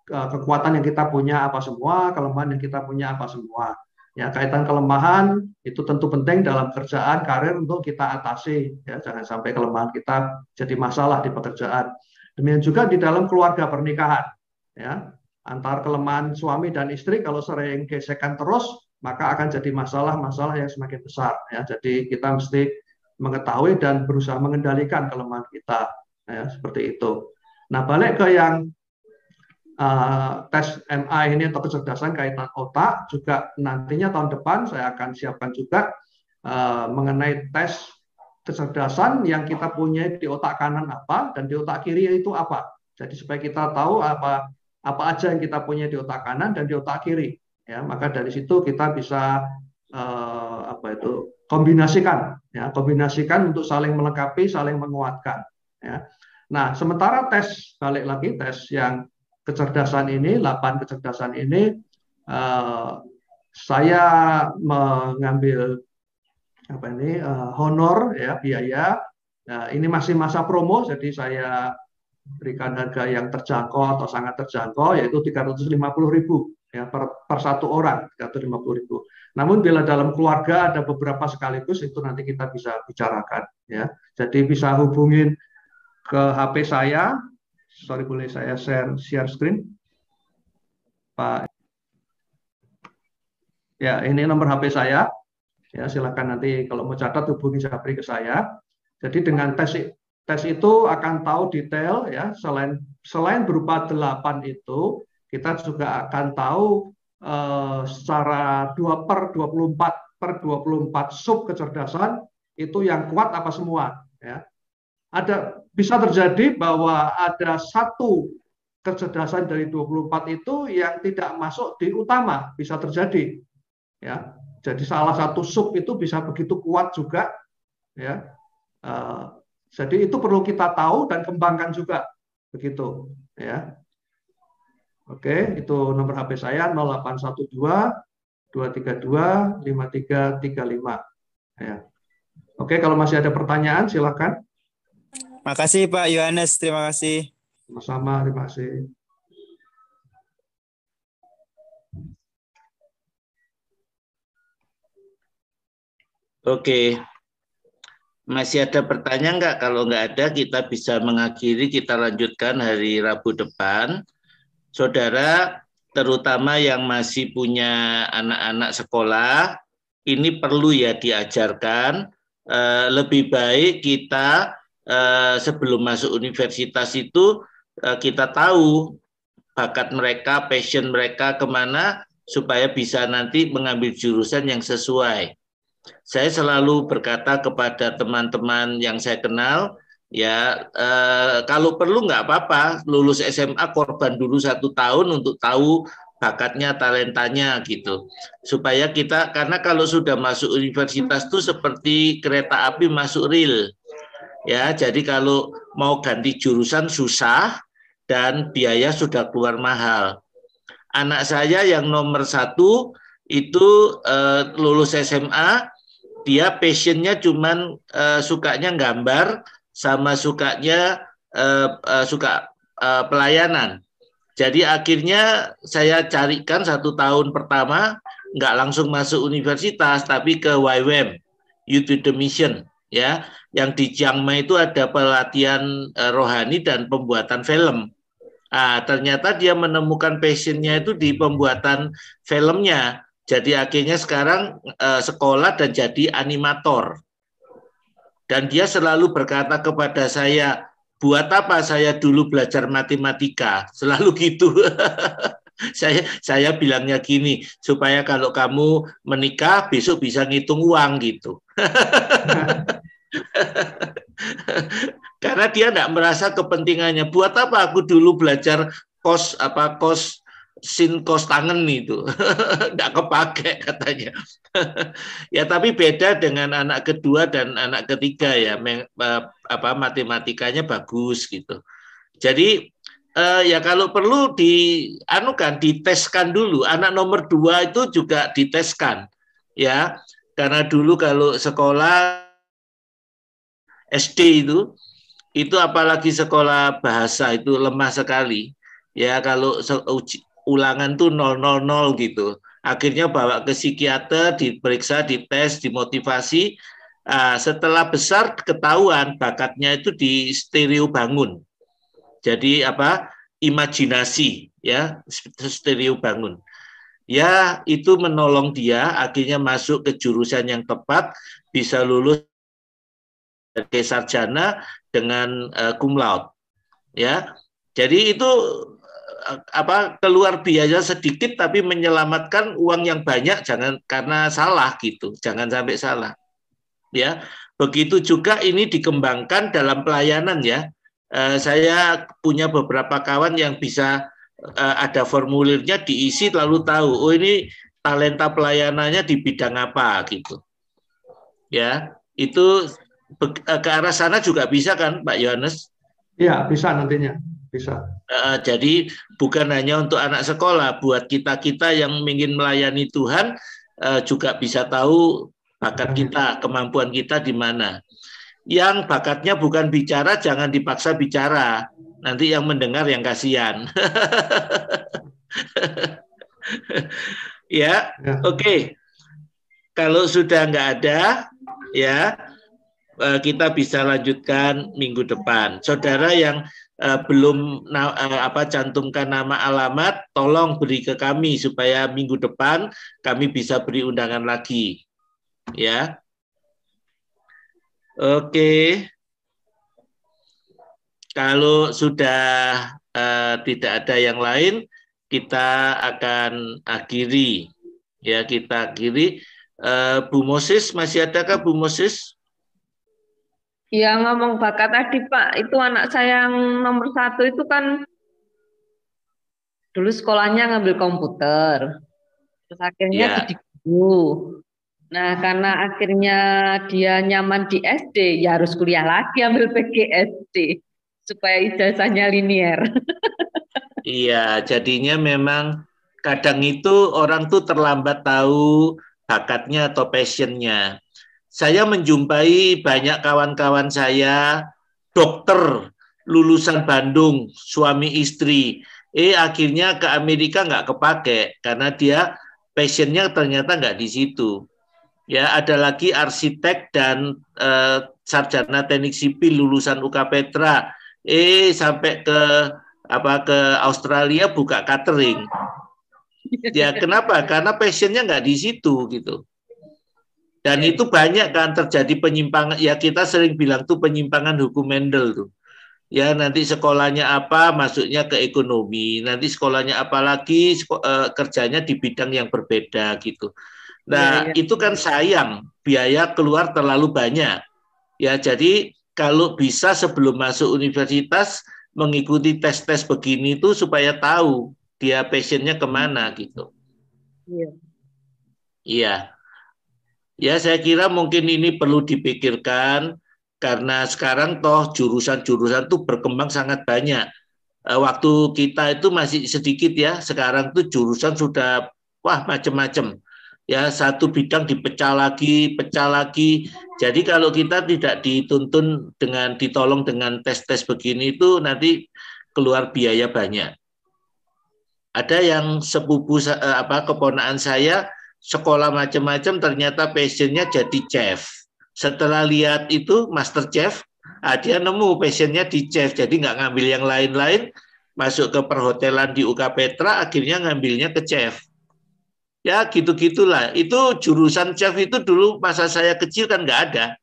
B: kekuatan yang kita punya apa semua, kelemahan yang kita punya apa semua. Ya, kaitan kelemahan itu tentu penting dalam kerjaan, karir untuk kita atasi. Ya, jangan sampai kelemahan kita jadi masalah di pekerjaan. Demikian juga di dalam keluarga pernikahan. Ya, antar kelemahan suami dan istri kalau sering gesekan terus, maka akan jadi masalah-masalah yang semakin besar. Ya, jadi kita mesti mengetahui dan berusaha mengendalikan kelemahan kita, ya, seperti itu. Nah, balik ke yang tes MI ini atau kecerdasan kaitan otak, juga nantinya tahun depan saya akan siapkan juga mengenai tes kecerdasan yang kita punya di otak kanan apa dan di otak kiri itu apa. Jadi supaya kita tahu apa aja yang kita punya di otak kanan dan di otak kiri. Ya, maka dari situ kita bisa kombinasikan, ya, kombinasikan untuk saling melengkapi, saling menguatkan. Ya. Nah, sementara balik lagi tes yang kecerdasan ini, 8 kecerdasan ini, saya mengambil honor, ya, biaya. Nah, ini masih masa promo, jadi saya berikan harga yang terjangkau atau sangat terjangkau, yaitu 350.000 ya per satu orang, 350.000. Namun bila dalam keluarga ada beberapa sekaligus, itu nanti kita bisa bicarakan, ya. Jadi bisa hubungin ke HP saya. Sorry, boleh saya share screen, Pak? Ya, ini nomor HP saya. Ya, silakan nanti kalau mau catat hubungi Japri ke saya. Jadi dengan tes itu akan tahu detail, ya, selain berupa 8 itu, kita juga akan tahu secara 2/24 sub kecerdasan itu yang kuat apa semua, ya. Bisa terjadi bahwa ada satu kecerdasan dari 24 itu yang tidak masuk di utama, bisa terjadi, ya. Jadi salah satu sub itu bisa begitu kuat juga, ya. Jadi itu perlu kita tahu dan kembangkan juga, begitu, ya. Oke, itu nomor HP saya 0812 232 5335. Ya. Oke, kalau masih ada pertanyaan silakan.
Q: Makasih Pak Yohanes, terima kasih.
B: Sama-sama, terima kasih.
A: Oke. Masih ada pertanyaan nggak? Kalau nggak ada, kita bisa mengakhiri, kita lanjutkan hari Rabu depan. Saudara, terutama yang masih punya anak-anak sekolah, ini perlu ya diajarkan. Lebih baik kita sebelum masuk universitas itu kita tahu bakat mereka, passion mereka kemana, supaya bisa nanti mengambil jurusan yang sesuai. Saya selalu berkata kepada teman-teman yang saya kenal, ya kalau perlu nggak apa-apa, lulus SMA korban dulu 1 tahun untuk tahu bakatnya, talentanya gitu. Supaya kita, karena kalau sudah masuk universitas itu seperti kereta api masuk rel. Ya, jadi kalau mau ganti jurusan susah dan biaya sudah keluar mahal. Anak saya yang nomor 1 itu lulus SMA, dia passionnya cuman sukanya gambar sama sukanya pelayanan. Jadi akhirnya saya carikan 1 tahun pertama nggak langsung masuk universitas, tapi ke YWAM, Youth with the Mission, ya, yang di Chiang Mai itu ada pelatihan rohani dan pembuatan film. Ternyata dia menemukan passionnya itu di pembuatan filmnya. Jadi akhirnya sekarang sekolah dan jadi animator. Dan dia selalu berkata kepada saya, buat apa saya dulu belajar matematika? Selalu gitu. saya bilangnya gini, supaya kalau kamu menikah besok bisa ngitung uang gitu. Karena dia tidak merasa kepentingannya. Buat apa aku dulu belajar sin kos tangan itu, tidak kepake katanya. Ya, tapi beda dengan anak kedua dan anak ketiga ya, matematikanya bagus gitu. Jadi ya kalau perlu diteskan dulu. Anak nomor 2 itu juga diteskan, ya, karena dulu kalau sekolah SD itu apalagi sekolah bahasa itu lemah sekali, ya, kalau ulangan tuh 000 gitu. Akhirnya bawa ke psikiater, diperiksa, dites, dimotivasi. Setelah besar ketahuan bakatnya itu di stereo bangun. Jadi imajinasi, ya, stereo bangun. Ya, itu menolong dia akhirnya masuk ke jurusan yang tepat, bisa lulus sebagai sarjana dengan cum laude. Ya. Jadi itu keluar biaya sedikit tapi menyelamatkan uang yang banyak, jangan karena salah gitu, jangan sampai salah, ya. Begitu juga ini dikembangkan dalam pelayanan, ya. Saya punya beberapa kawan yang bisa ada formulirnya diisi lalu tahu, oh ini talenta pelayanannya di bidang apa gitu. Ya, itu ke arah sana juga bisa kan, Pak Yohanes?
B: Iya, bisa nantinya, bisa.
A: Jadi bukan hanya untuk anak sekolah, buat kita-kita yang ingin melayani Tuhan juga bisa tahu bakat kita, kemampuan kita di mana. Yang bakatnya bukan bicara, jangan dipaksa bicara. Nanti yang mendengar yang kasihan. Ya, oke. Kalau sudah nggak ada, ya kita bisa lanjutkan minggu depan. Saudara yang belum cantumkan nama alamat, tolong beri ke kami supaya minggu depan kami bisa beri undangan lagi. Ya. Oke. Kalau sudah tidak ada yang lain, kita akan akhiri. Ya, kita akhiri. Bu Moses, masih adakah Bu Moses?
R: Ya, ngomong bakat tadi Pak, itu anak saya yang nomor 1 itu kan dulu sekolahnya ngambil komputer, terus akhirnya jadi guru. Nah, karena akhirnya dia nyaman di SD, ya harus kuliah lagi ambil PGSD supaya ijazahnya linier.
A: Iya, jadinya memang kadang itu orang tuh terlambat tahu bakatnya atau passionnya. Saya menjumpai banyak kawan-kawan saya, dokter, lulusan Bandung, suami istri. Akhirnya ke Amerika nggak kepake, karena dia passionnya ternyata nggak di situ. Ya, ada lagi arsitek dan sarjana teknik sipil lulusan UK Petra. Sampai ke Australia buka catering. Ya, kenapa? Karena passionnya nggak di situ gitu. Dan itu banyak kan terjadi penyimpangan, ya kita sering bilang tuh penyimpangan hukum Mendel tuh. Ya, nanti sekolahnya apa, masuknya ke ekonomi, nanti sekolahnya apa lagi, kerjanya di bidang yang berbeda gitu. Nah, itu kan sayang, biaya keluar terlalu banyak. Ya, jadi kalau bisa sebelum masuk universitas mengikuti tes-tes begini tuh supaya tahu dia passionnya kemana gitu.
R: Iya.
A: Iya. Ya, saya kira mungkin ini perlu dipikirkan karena sekarang toh jurusan-jurusan tuh berkembang sangat banyak. Waktu kita itu masih sedikit ya, sekarang tuh jurusan sudah macam-macam. Ya, satu bidang dipecah lagi, pecah lagi. Jadi kalau kita tidak ditolong dengan tes-tes begini itu nanti keluar biaya banyak. Ada yang sepupu keponakan saya sekolah macam-macam ternyata passionnya jadi chef. Setelah lihat itu Master Chef, dia nemu passionnya di chef. Jadi nggak ngambil yang lain-lain, masuk ke perhotelan di UK Petra, akhirnya ngambilnya ke chef. Ya gitu-gitulah. Itu jurusan chef itu dulu masa saya kecil kan nggak ada.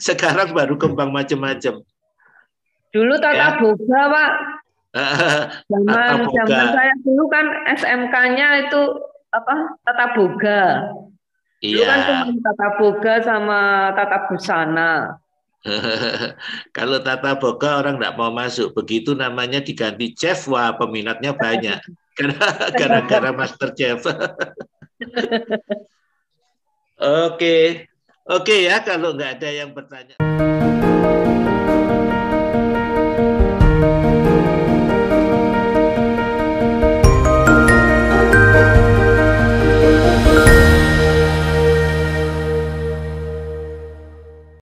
A: Sekarang baru kembang macam-macam.
R: Dulu tata boga Pak. Zaman saya dulu kan SMK-nya itu tata boga. Dulu kan cuma tata boga sama tata busana.
A: Kalau tata boga orang nggak mau masuk, begitu namanya diganti chef, wah peminatnya banyak. Gara-gara Master Chef. Oke ya, kalau nggak ada yang bertanya.